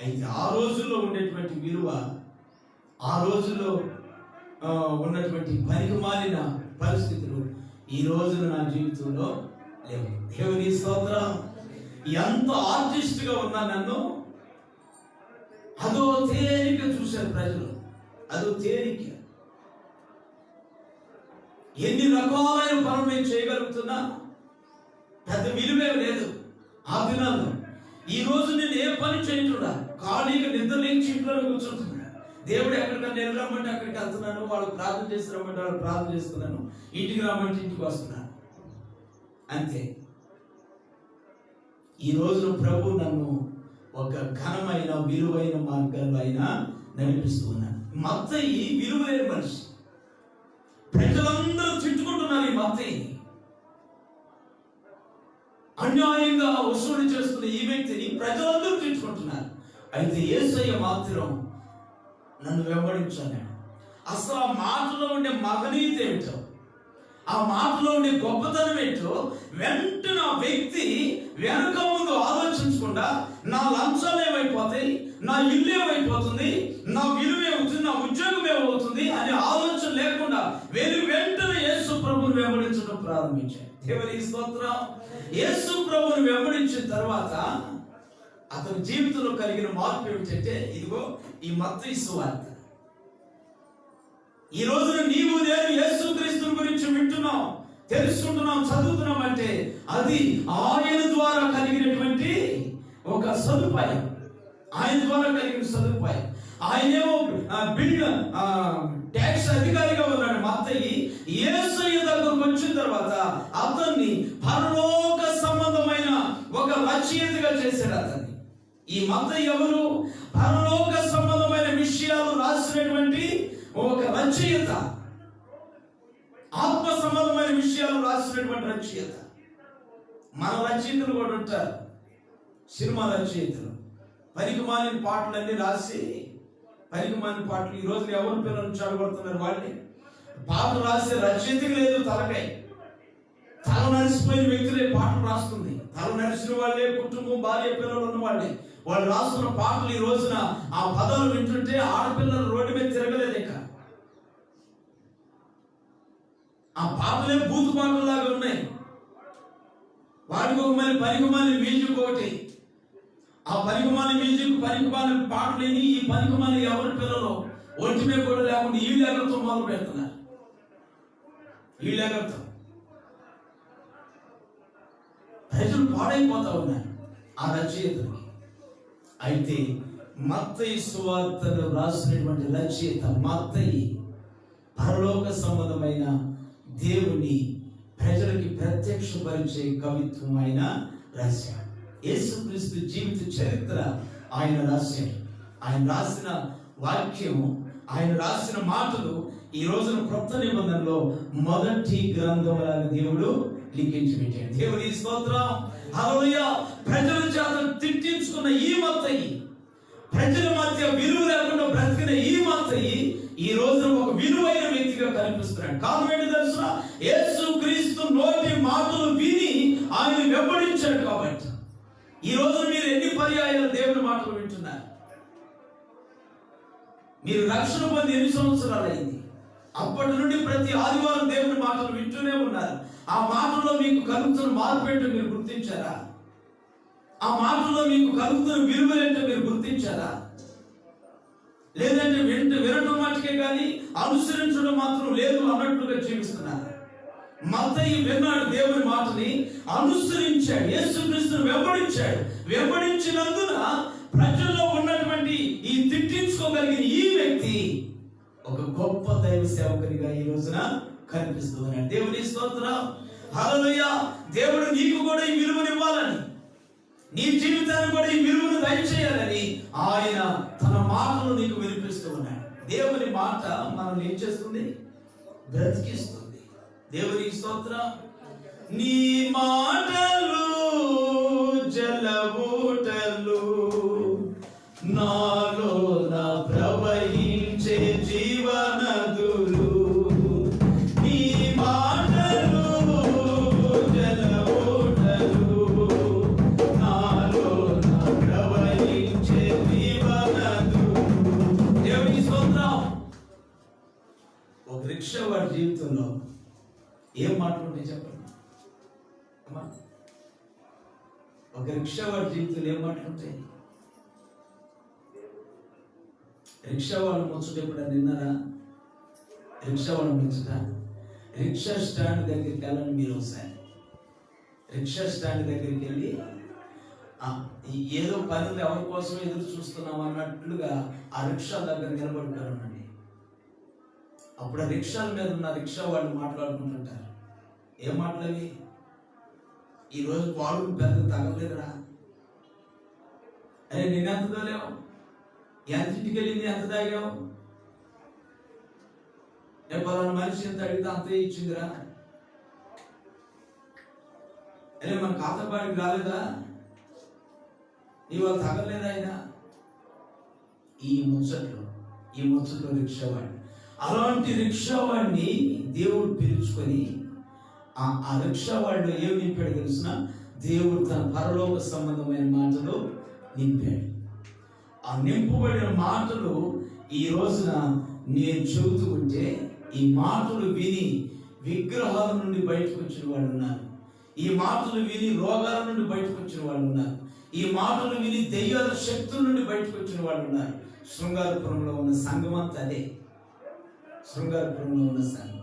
అయితే ఆ రోజుల్లో ఉండేటువంటి విలువ, ఆ రోజుల్లో ఉన్నటువంటి పనికి మాలిన పరిస్థితులు ఈ రోజున నా జీవితంలో లేవు. దేవుని స్తోత్రం. ఎంత ఆర్టిస్ట్గా ఉన్నా నన్ను అదో తేలిక చూశారు ప్రజలు, అదో తేలిక. ఎన్ని రకాలైన పనులు నేను చేయగలుగుతున్నా, పెద్ద విలువే లేదు ఆ దినాల్లో. ఈ రోజు నేను ఏ పని చేయకుండా ఖాళీగా నిద్రలేచి ఇంట్లోనే కూర్చుంటున్నా. దేవుడు ఎక్కడికన్నా నేను రమ్మంటే అక్కడికి వెళ్తున్నాను, వాళ్ళు ప్రార్థన చేసి రమ్మంటే వాళ్ళు ప్రార్థన చేస్తున్నాను, ఇంటికి రమ్మంటే ఇంటికి వస్తున్నాను, అంతే. ఈ రోజు ప్రభు నన్ను ఒక ఘనమైన విలువైన మార్గాల్లో అయినా నడిపిస్తూ ఉన్నాను. మత్తయి విలువైన మనిషి, ప్రజలందరూ తిట్టుకుంటున్నారు ఈ మత్తయి. అన్యాయంగా వసూలు చేస్తున్న ఈ వ్యక్తిని ప్రజలందరూ తిట్టుకుంటున్నారు. అయితే యేసయ్య మాత్రం నన్ను వెంబడించాను. అసలు ఆ మాటలో ఉండే మహనీయత ఏమిటో, ఆ మాటలో ఉండే గొప్పతనం ఏంటో వెంటనే ఆ వ్యక్తి వెనుక ముందు ఆలోచించకుండా లేకుండా నా లంచాలు ఏమైపోతాయి, నా ఇల్లు ఏమైపోతుంది, నా విలువ ఏమవుతుంది, నా ఉద్యోగం ఏమవుతుంది అనే ఆలోచన లేకుండా వెంటనే యేసు ప్రభువుని వెంబడించడం ప్రారంభించాడు. దేవుని స్తోత్రం. యేసు ప్రభువుని వెంబడించిన తర్వాత అతని జీవితంలో కలిగిన మార్పు ఏమిటంటే, ఇదిగో ఈ మత్తయి సువార్త. ఈ రోజున నీవు నేను యేసుక్రీస్తు గురించి వింటున్నాం, తెలుసుకుంటున్నాం, చదువుతున్నాం అంటే అది ఆయన ద్వారా కలిగినటువంటి ఒక సదుపాయం. ఆయన ద్వారా కలిగిన సదుపాయం. ఆయనేమో ట్యాక్స్ అధికారిగా ఉన్నాడు మత్తయి. యేసయ్య దగ్గరకు వచ్చిన తర్వాత అతన్ని పరలోక సంబంధమైన ఒక రచయితగా చేశాడు అతన్ని. ఈ మత్తయి ఎవరు? పరలోక సంబంధమైన విషయాలు రాసినటువంటి ఒక రచయిత, ఆత్మ సంబంధమైన విషయాలు రాసినటువంటి రచయిత. మన రచయితలు కూడా ఉంటారు, సినిమా రచయితలు. పనికిమాలిన పాటలన్నీ రాసి, పనికిమాలిన పాటలు ఈ రోజు ఎవరు పిల్లలు చెడగొడుతున్నారు వాళ్ళని. పాటలు రాసే రచయితకి లేదు తలకాయ. తల నడిచిపోయిన వ్యక్తులే పాటలు రాస్తుంది. తల నడిచిన వాళ్ళే, కుటుంబం, భార్య, పిల్లలు ఉన్న వాళ్ళే. వాళ్ళు రాస్తున్న పాటలు ఈ రోజున ఆ పదాలు వింటుంటే ఆడపిల్లలు రోడ్డు మీద తిరగలేదు. ఇక ఆ పాటలే బూతు పాటలాగా ఉన్నాయి. వాడికి ఒక మళ్ళీ పనికిమాలిన మ్యూజిక్ ఒకటి. ఆ పనికిమాలిన మ్యూజిక్, పనికిమాలిన పాటలు విని ఈ పనికిమాలిన ఎవరి పిల్లలు ఒంటి మీద కూడా లేకుండా ఈ లేఖలతో మొదలు పెడుతున్నారు. ఈ లేఖలతో ప్రజలు పాడైపోతా ఉన్నారు ఆ రచయితకి. అయితే మత్తయి సువార్తను రాసినటువంటి రచయిత మత్తయి పరలోక సంబంధమైన దేవుని ప్రజలకి ప్రత్యక్షపరిచే కవిత్వం ఆయన రాశాడు. యేసుక్రీస్తు జీవిత చరిత్ర ఆయన రాశాడు. ఆయన రాసిన వాక్యము, ఆయన రాసిన మాటలు ఈ రోజున క్రొత్త నిబంధనలో మొదటి గ్రంథములాగా దేవుడు లిఖించి పెట్టాడు. దేవుని స్తోత్రం. హల్లెలూయా. ప్రజల చేత తిట్టించుకున్న ఈ మత్తయి, ప్రజల మధ్య విలువ లేకుండా బ్రతికిన ఈ మత్తయి ఈ రోజున ఒక విలువైన వ్యక్తిగా కనిపిస్తున్నాడు. కారణం ఏంటి తెలుసా? యేసుక్రీస్తు నోటి మాటలు విని ఆయన వెంబడించాడు. కాబట్టి ఈ రోజు మీరు ఎన్ని పర్యాయాలు దేవుని మాటలు వింటున్నారు? మీరు రక్షణ పొంది ఎన్ని సంవత్సరాలు అయింది? అప్పటి నుండి ప్రతి ఆదివారం దేవుని మాటలు వింటూనే ఉన్నారు. ఆ మాటల్లో మీకు కలుగుతున్న మార్పు ఏంటో మీరు గుర్తించారా? ఆ మాటల్లో మీకు కలుగుతున్న విలువలేంటో మీరు గుర్తించారా? లేదంటే వినటం మాటకే కానీ అనుసరించడం మాత్రం లేదు అన్నట్లుగా జీవిస్తున్నారు. మత్తయి విన్నాడు దేవుని మాటని, అనుసరించాడు, యేసుక్రీస్తును వెంబడించాడు. వెంబడించినందున ప్రజల్లో ఉన్నటువంటి ఈ తిట్టించుకోగలిగిన ఈ వ్యక్తి ఒక గొప్ప దైవ సేవకునిగా ఈ రోజున కనిపిస్తూ ఉన్నాడు. దేవుని స్తోత్రం. హల్లెలూయా. దేవుడు నీకు కూడా ఈ విలువనివ్వాలని, నీ జీవితాన్ని కూడా ఈ విలువను దయచేయాలని ఆయన తన మాటలు నీకు వినిపిస్తూ ఉన్నాడు. దేవుని మాట మనల్ని ఏం చేస్తుంది? బ్రతికిస్తుంది. దేవుని స్తోత్రం. నీ మాటలు జలబూటలు నాలో నా ప్రవహించే జీవనదులు. నీ మాటలు జలబూటలు నాలో నా ప్రవహించే జీవనదులు. దేవుని స్తోత్రం. ఒక రిక్షా వాడి జీవితంలో ఏం మాట్లాడుతుంటే చెప్పండి అమ్మా? ఒక రిక్షా వాడి జీవితంలో ఏం మాట్లాడుతాయి? రిక్షా వాళ్ళు ముచ్చట ఎప్పుడైనా విన్నారా? రిక్షా వాళ్ళు ముచ్చట. రిక్షా స్టాండ్ దగ్గరికి వెళ్ళండి మీరు ఒకసారి. రిక్షా స్టాండ్ దగ్గరికి వెళ్ళి ఏదో పనులు ఎవరి కోసం ఎదురు చూస్తున్నాం అన్నట్లుగా ఆ రిక్షా దగ్గర నిలబడుకోనండి. అప్పుడు ఆ రిక్షాల మీద ఉన్న రిక్షా వాళ్ళు మాట్లాడుకుంటుంటారు. ఏం మాట్లాడి? ఈరోజు వాడు పెద్ద తగలేదురా, అరే నేనెంత తోలేవు, ఎంతింటికి వెళ్ళింది, ఎంత తాగావు, పలానా మనిషి ఎంత అడిగితే అంతే ఇచ్చిందిరా, అరే మన ఖాతాపాడికి రాలేదా, నీ వాళ్ళు తగలేదా ఆయన. ఈ ముచ్చట్లో రిక్షావాడిని, అలాంటి రిక్షావాడిని దేవుడు పిలుచుకొని ఆ రిక్షా వాళ్ళు ఏమి నింపాడు తెలిసిన? దేవుడు తన పరలోక సంబంధమైన మాటలు నింపాడు. ఆ నింపబడిన మాటలు ఈ రోజున నేను చెబుతూ ఉంటే ఈ మాటలు విని విగ్రహాల నుండి బయటకు వచ్చిన వాళ్ళు ఉన్నారు. ఈ మాటలు విని రోగాల నుండి బయటకు వచ్చిన వాళ్ళు ఉన్నారు. ఈ మాటలు విని దెయ్యాల శక్తుల నుండి బయటకు వచ్చిన వాళ్ళు ఉన్నారు. శృంగారపురంలో ఉన్న సంఘం అంతా అదే. శృంగారపురంలో ఉన్న సంఘం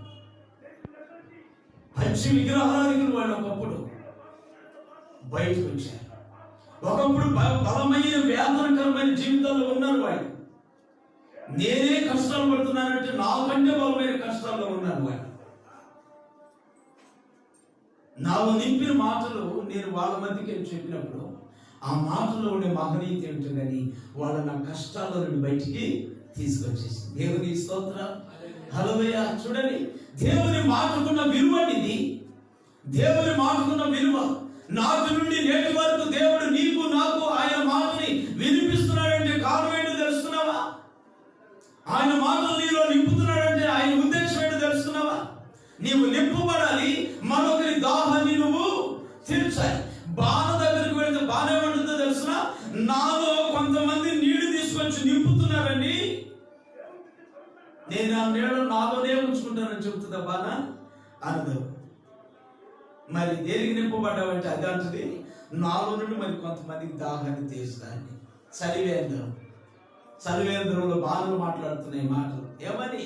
పచ్చి విగ్రహాలకు వాళ్ళు ఒకప్పుడు బయటకు వచ్చారు. ఒకప్పుడు బలమైన వేదనకరమైన జీవితాల్లో ఉన్నారు వాళ్ళు. నేనే కష్టాలు పడుతున్నానంటే నాకంటే బలమైన కష్టాల్లో ఉన్నారు వాళ్ళు. నాలో నింపిన మాటలు నేను వాళ్ళ మధ్యకి చెప్పినప్పుడు ఆ మాటలో ఉండే మహనీయత ఏమిటో కానీ వాళ్ళ నా కష్టాల నుండి బయటికి తీసుకొచ్చేసి దేవుని స్తోత్రం. హల్లెలూయా. చూడండి, దేవుని మాటకున్న విలువ ఇది. దేవుని మాటకున్న విలువ. నాటి నుండి నేటి వరకు దేవుడు నీకు నాకు ఆయన మాటని వినిపిస్తున్నాడంటే కారణం ఏంటో తెలుస్తున్నావా? ఆయన మాటలు నీలో నింపుతున్నాడంటే ఆయన ఉద్దేశం ఏంటో తెలుస్తున్నావా? నీవు నింపబడాలి, మరొకరి దాహాన్ని నువ్వు తీర్చాలి. బాణ దగ్గరికి వెళ్తే బాణ ఏమంటుందో తెలుసునా? నాలో కొంతమంది నీళ్లు తీసుకొచ్చి నింపుతున్నారండి, నేను ఆ నీళ్ళు నాలోనే ఉంచుకుంటానని చెబుతుందా బాణ? అనదు. మరి దేనికి నింపబడ్డావంటే అది అంటుంది నాలో నుండి మరి కొంతమందికి దాహాన్ని తీర్చడాన్ని. చలివేంద్రంలో బాణలు మాట్లాడుతున్నాయి మాటలు. ఏమని?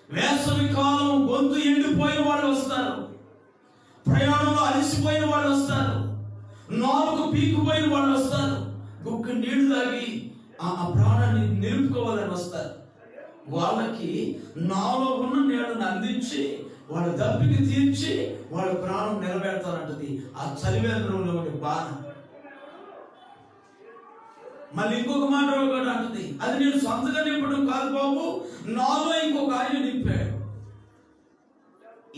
వేసవి కాలం గొంతు ఎండిపోయిన వాళ్ళు వస్తారు, ప్రయాణంలో అలసిపోయిన వాళ్ళు వస్తారు, నాలుగు పీకుపోయిన వాళ్ళు వస్తారు, గుక్క నీళ్లు తాగి ఆ ప్రాణాన్ని నిలుపుకోవాలని వస్తారు. వాళ్ళకి నాలో ఉన్న నీళ్ళని అందించి వాళ్ళ దప్పికి తీర్చి వాళ్ళ ప్రాణం నిలబెడతానంటది ఆ చలివేంద్రంలో ఉండే బాణ. మళ్ళీ ఇంకొక మాట కూడా అంటుంది, అది నేను సొంతగా నింపడం కాదు బాబు, నాలో ఇంకొక ఆయన నింపాడు.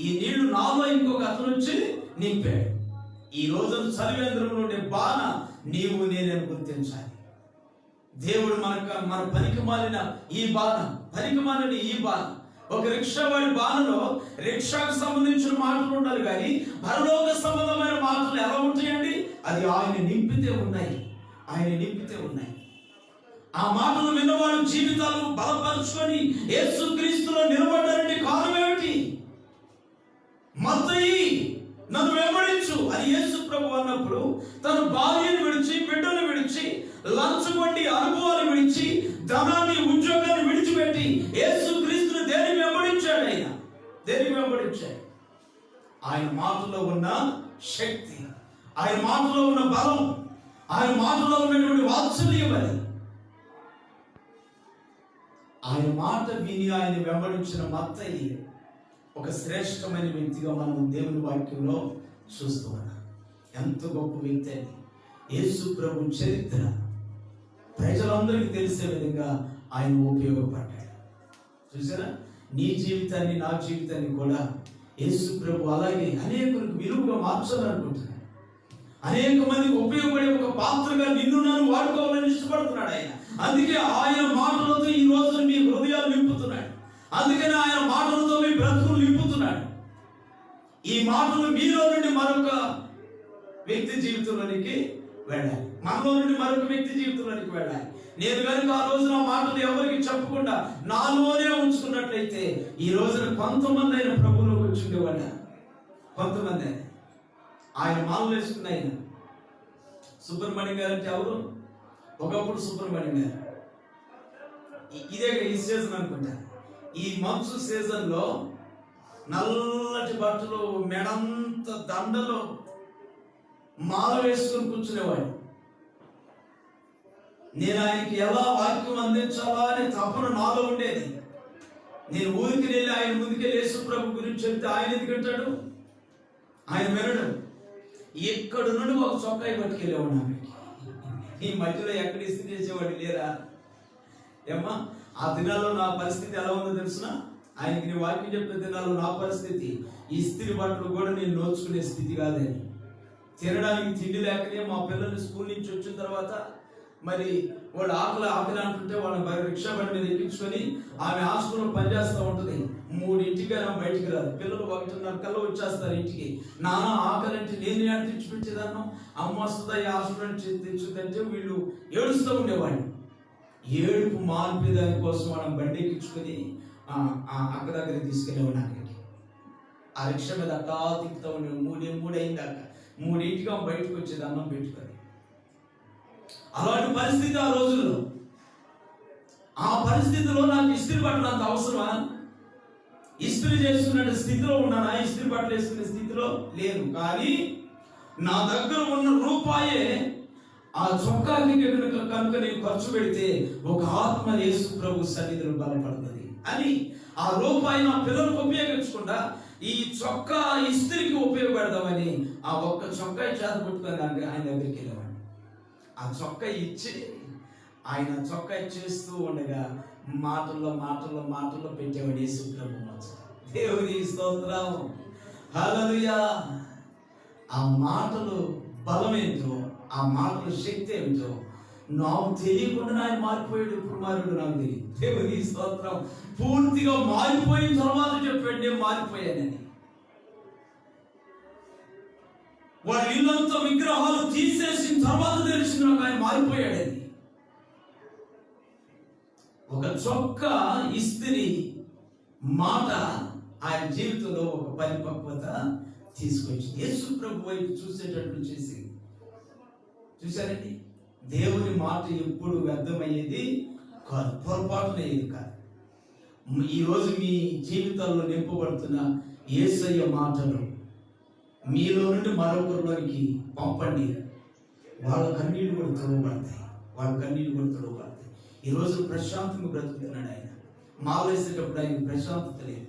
ఈ నీళ్లు నాలో ఇంకొక అతను వచ్చి నింపాడు. ఈ రోజు చలివేంద్రంలో ఉండే బాణ నీవు నేనని గుర్తించాలి. దేవుడు మన పనికి మాలిన ఈ బాణ ఒక రిక్షా వాడి బాణలో రిక్షాకు సంబంధించిన మాటలు ఉండాలి, కానీ పరలోక సంబంధమైన మాటలు ఎలా ఉంటాయండి? అది ఆయన నింపితే ఉన్నాయి. ఆ మాటలు విన్నవాడు జీవితాలు బలపరుచుకొని యేసుక్రీస్తులో నిలబడ్డారంటే కారణం ఏమిటి? మత్తయి నన్ను వెంబడించు అని యేసు ప్రభు అన్నప్పుడు తన భార్యను విడిచి, బిడ్డను విడిచి, లంచగొండి అనుభవాలు విడిచి, ధనాన్ని ఉద్యోగాన్ని విడిచిపెట్టి యేసుక్రీస్తును దేనికి వెంబడించాడు? ఆయన మాటలో ఉన్న శక్తి, ఆయన మాటలో ఉన్న బలం, ఆయన మాటలో ఉన్నటువంటి వాత్సల్యం. అది ఆయన మాట విని ఆయన వెంబడించిన మత్తయి ఒక శ్రేష్టమైన వ్యక్తిగా మనం దేవుని వాక్యంలో చూస్తూ ఉన్నాం. ఎంత గొప్ప వ్యక్తి అని. యేసు ప్రభు చరిత్ర ప్రజలందరికీ తెలిసే విధంగా ఆయన ఉపయోగపడ్డాడు. చూసారా? నీ జీవితాన్ని నా జీవితాన్ని కూడా యేసు ప్రభు అలాగే అనేకులకు విలువగా మార్చాలనుకుంటున్నాడు. అనేక మందికి ఉపయోగపడే ఒక పాత్రగా నిన్ను నన్ను వాడుకోవాలని ఇష్టపడుతున్నాడు ఆయన. అందుకే ఆయన మాటలతో ఈ రోజు మీ హృదయాలు నింపుతున్నాడు. అందుకనే ఆయన మాటలతో మీ బ్రతుకులు నింపుతున్నాడు. ఈ మాటలు మీలో నుండి మరొక వ్యక్తి జీవితంలోనికి వెళ్ళాలి, మనలో నుండి మరొక వ్యక్తి జీవితంలోనికి వెళ్ళాలి. నేను కనుక ఆ రోజున మాటలు ఎవరికి చెప్పకుండా నాలోనే ఉంచుకున్నట్లయితే ఈ రోజున కొంతమంది అయిన ప్రభువులోకి వచ్చి ఉండేవాళ్ళ. కొంతమంది ఆయన మాలు వేసుకున్న ఆయన సుబ్రహ్మణ్యం గారు అంటే ఎవరు? ఒకప్పుడు సుబ్రహ్మణ్యం గారు ఇదే ఈ సీజన్ అనుకుంటా, ఈ మంచు సీజన్ లో నల్లటి బట్టలు, మెడంత దండలు, మాల వేసుకుని కూర్చునేవాడు. నేను ఆయనకి ఎలా వాక్యం అందించాలా అనే తపన నాలో ఉండేది. నేను ఊరికి వెళ్ళి ఆయన ముందుకెళ్ళి యేసు ప్రభు గురించి చెప్తే ఆయన ఎందుకంటాడు? ఆయన వినడు. ఎక్కడి నుండి ఒక చొక్కాయి పట్టుకెళ్ళేవాడు. ఈ మధ్యలో ఎక్కడ ఇస్త్రీ చేసేవాడు లేరా? ఏమ్మా, ఆ దినాల్లో నా పరిస్థితి ఎలా ఉందో తెలుసునా? ఆయనకి నేను వాక్యం చెప్పిన దినాల్లో నా పరిస్థితి ఇస్త్రీ బట్టలు కూడా నేను నోచుకునే స్థితి కాదని. తినడానికి తిండి లేకనే మా పిల్లలు స్కూల్ నుంచి వచ్చిన తర్వాత మరి వాళ్ళు ఆకలి అంటుంటే వాళ్ళని రిక్షా బండి మీద ఎక్కించుకొని ఆమె హాస్టల్లో పనిచేస్తూ ఉంటుంది. 3 బయటికి రాదు. పిల్లలు 1:30 కల్లా వచ్చేస్తారు ఇంటికి. నాన్న ఆకలి అంటే నేనే అని తెచ్చిపెట్టేదాన్ని, అమ్మ వస్తుందా ఈ హాస్టల్ నుంచి తెచ్చుదంటే వీళ్ళు ఏడుస్తూ ఉండేవాళ్ళు. ఏడుపు మాన్పేదాని కోసం వాళ్ళని బండి ఎక్కించుకొని అక్క దగ్గరికి తీసుకెళ్ళేవాడు. అక్కడికి ఆ రిక్షా మీద అట్టా తిప్పుతూ ఉండేవాడు. 3 అయిందాక 3 బయటకు వచ్చేది అన్నం పెట్టుకొని. అలాంటి పరిస్థితి ఆ రోజుల్లో. ఆ పరిస్థితిలో నాకు ఇస్త్రీ బట్టలు అంత అవసరమా? ఇస్త్రీ చేసుకునే స్థితిలో ఉన్నానా? ఇస్త్రీ బట్టలు వేసుకునే స్థితిలో లేదు. కానీ నా దగ్గర ఉన్న రూపాయే ఆ చొక్కాకి కనుక నేను ఖర్చు పెడితే ఒక ఆత్మ యేసు ప్రభు సన్నిధిలో బలపడుతుంది అని ఆ రూపాయి నా పిల్లలకు ఉపయోగించకుండా ఈ చొక్కా ఇస్త్రీకి ఉపయోగపడదామని ఆ ఒక్క చొక్కా చేత పట్టుకొని ఆయన దగ్గరికి వెళ్ళేవాడిని. ఆ చొక్కా ఇచ్చి ఆయన చొక్కా చేస్తూ ఉండగా మాటల్లో పెట్టేవాడు యేసు ప్రభు. దేవుని స్తోత్రం, హల్లెలూయా. ఆ మాటలు బలమేంటో, ఆ మాటల శక్తి ఏమిటో నాకు తెలియకుండా ఆయన మారిపోయాడు. ఇప్పుడు మారాడు నాకు తెలియదు. దేవుని స్తోత్రం. పూర్తిగా మారిపోయిన తర్వాత చెప్పాడు నేను మారిపోయానని. వాళ్ళ ఇల్లంతా విగ్రహాలు తీసేసిన తర్వాత తెలిసింది నాకు ఆయన మారిపోయాడని. ఒక చొక్కా ఇస్త్రీ మాట ఆయన జీవితంలో ఒక పరిపక్వత తీసుకొచ్చి యేసు ప్రభు వైపు చూసేటట్లు చేసి చూశారండి. దేవుని మాట ఎప్పుడు వ్యర్థమయ్యేది కాదు, పొరపాటునయ్యేది కాదు. ఈరోజు మీ జీవితాల్లో నింపబడుతున్న యేసయ్య మాటలు మీలో నుండి మరొకరిలోనికి పంపండి. వాళ్ళ కన్నీళ్ళు కూడా తొడవబడతాయి. ఈరోజు ప్రశాంతంగా బ్రతుకుతున్నాడు ఆయన. మాలేసేటప్పుడు ఆయన ప్రశాంతత లేదు.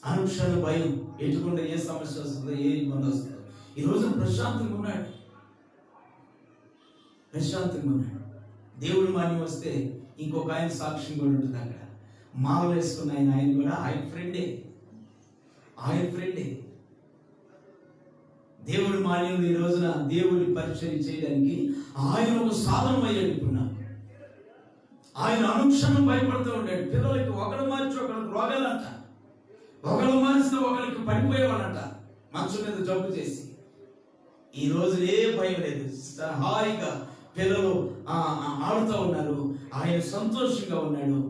అనుక్షణ భయం, ఎటుకుండా ఏ సమస్య వస్తుందో, ఏ ఇబ్బంది వస్తుందో. ఈరోజు ప్రశాంతంగా ఉన్నాడు. దేవుడు మాని వస్తే ఇంకొక ఆయన సాక్ష్యం కూడా ఉంటుంది అక్కడ. మాలు వేసుకున్న ఆయన కూడా ఆయన ఫ్రెండే. దేవుడు మాన్యుడు ఈ రోజున దేవుడి పరిచయం చేయడానికి ఆయన ఒక సాధనం అయ్యాడు. ఇప్పుడు ఆయన అనుక్షణం భయపడుతూ ఉంటాడు. పిల్లలకి ఒకరు మార్చి ఒకరికి రోగాలంట, ఒకరు మార్చితే ఒకరికి పడిపోయేవాళ్ళంట మంచం మీద జబ్బు చేసి. ఈ రోజు ఏ భయం లేదు, హాయిగా పిల్లలు ఆడుతూ ఉన్నారు. ఆయన సంతోషంగా ఉన్నాడు.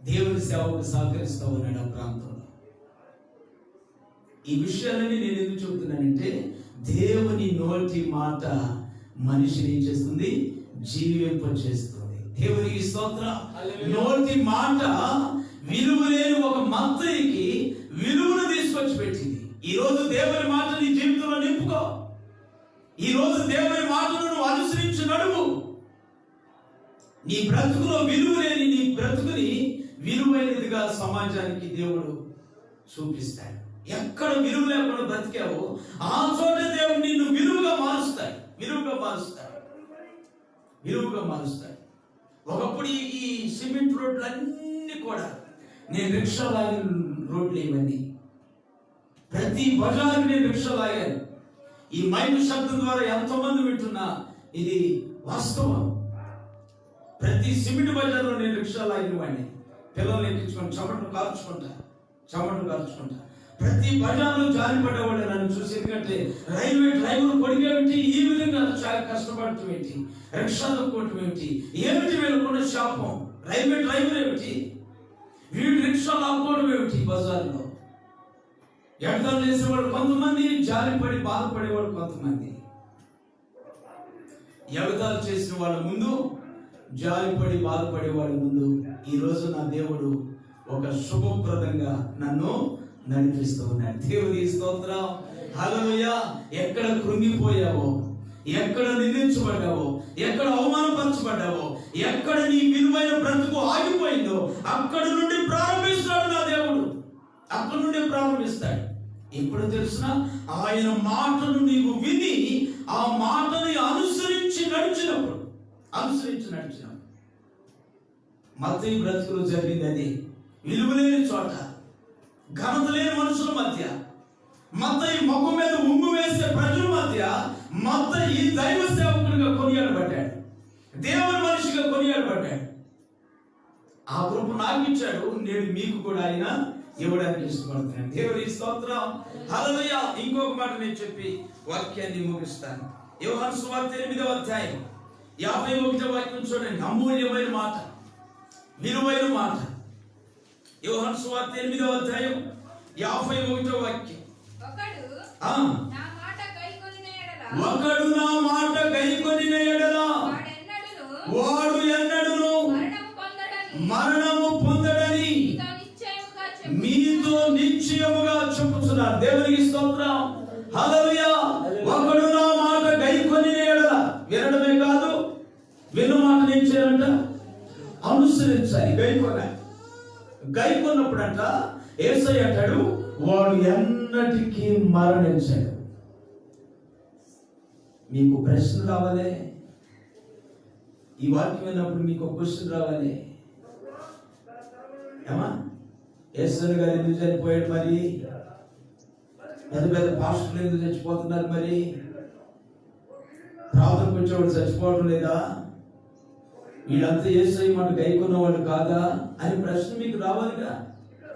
దేవుని సేవకు సహకరిస్తూ ఉన్నాడు ఆ ప్రాంతంలో. ఈ విషయాలన్నీ నేను ఎందుకు చెబుతున్నానంటే దేవుని నోటి మాట మనిషిని ఏం చేస్తుంది? జీవింపచేస్తుంది. దేవునికి స్తోత్రం. నోటి మాట విలువ లేని ఒక మంత్రికి విలువను తీసుకొచ్చి పెట్టింది. ఈరోజు దేవుని మాట నీ జీవితంలో నింపుకో. ఈరోజు దేవుని మాటను నువ్వు అనుసరించి నడువు. నీ బ్రతుకులో విలువ లేని నీ బ్రతుకుని విలువైనదిగా సమాజానికి దేవుడు చూపిస్తాడు. ఎక్కడ విలువ లేకుండా బ్రతికావో ఆ చోట దేవుడు నిన్ను విలువగా మారుస్తాడు. ఒకప్పుడు ఈ సిమెంట్ రోడ్లు అన్ని కూడా నేను రిక్షా లాగిన రోడ్లు ఇవన్నీ. ప్రతి బజార్కి నేను రిక్షా లాగాను. ఈ మైక్ శబ్దం ద్వారా ఎంతోమంది వింటున్నా ఇది వాస్తవం. ప్రతి సిమెంట్ బజార్లో నేను రిక్షా లాగిన వాడిని. పిల్లల్ని ఎక్కించుకొని చెమటలు కార్చుకుంటా ప్రతి బజార్లో జారిపడ్డవాడు నన్ను చూసి. ఎందుకంటే రైల్వే డ్రైవర్ కొడిగేమిటి, ఈ విధంగా చాలా కష్టపడటం ఏంటి, రిక్షా తొక్కోవటం ఏమిటి వీళ్ళకున్న శాపం. రైల్వే డ్రైవర్ ఏమిటి, వీడు రిక్షా లాక్కోవడం ఏమిటి. బజార్లో ఎగతాలు చేసేవాడు కొంతమంది, జారిపడి బాధపడేవాడు కొంతమంది. ఎగతాలు చేసిన వాళ్ళ ముందు, జారిపడి బాధపడేవాడి ముందు ఈరోజు నా దేవుడు ఒక శుభప్రదంగా నన్ను నడిపిస్తూ ఉన్నాడు. దేవుని స్తోత్రం, హల్లెలూయా. ఎక్కడ కృంగిపోయావో, ఎక్కడ నిందించబడ్డావో, ఎక్కడ అవమానపరచబడ్డావో, ఎక్కడ నీ విలువైన బ్రతుకు ఆగిపోయిందో అక్కడ నుండి ప్రారంభిస్తాడు నా దేవుడు. అక్కడ నుండి ప్రారంభిస్తాడు. ఎప్పుడు తెలుసిన ఆయన మాటను నీవు విని ఆ మాటని అనుసరించి నడిచినప్పుడు మత్తయి బ్రతుకులో జరిగింది అది. విలువలేని చోట, ఘనత లేని మనుషుల మధ్య, మత్తయి ముఖం మీద ఉమ్ము వేసే ప్రజల మధ్య మత్తయి దైవ సేవకుడిగా కొనియాడబడ్డాడు. నిలబడ్డాడు. ఆ కృప నాకు ఇచ్చాడు, నేను మీకు కూడా ఆయన ఇవ్వడానికి ఇష్టపడుతున్నాను. దేవుని స్తోత్రం, హల్లెలూయా. ఇంకొక మాట నేను చెప్పి వాక్యాన్ని ముగిస్తాను. యోహాను సువార్త 8వ అధ్యాయం 51వ వాక్యం చూడండి. అమూల్యమైన మాట, విలువైన మాట. యోహాను సువార్త 8వ అధ్యాయం 51వ వాక్యం. ఒకడు నా మాట గైకొనిన యెడల వాడు ఎన్నడును మరణము పొందడని మీతో నిశ్చయముగా చెప్పుచున్నాను. దేవునికి స్తోత్రం, హల్లెలూయా. ఒకడు నా మాట గైకొనిన యెడల, వినడమే కాదు, విన్న మాట ఏం చేయాలంట? అనుసరించాలి, గైకొనాలి. గైకొన్నప్పుడంట యేసయ్య అంటాడు, వాడు ఎన్నటికీ మరణించాడు. మీకు ప్రశ్న రావాలి. ఈ వాక్యం విన్నప్పుడు మీకు ఒక క్వశ్చన్ రావాలి. ఏమా, యేసయ్య గారు ఎందుకు చనిపోయాడు? మరి పెద్ద పెద్ద పాస్టర్లు ఎందుకు చచ్చిపోతున్నారు? మరి ప్రార్థనకు వచ్చేవాడు చచ్చిపోవడం లేదా? వీళ్ళంతా యేసయ్య మాట గైకొన్న వాళ్ళు కాదా అని ప్రశ్న మీకు రావాలిగా.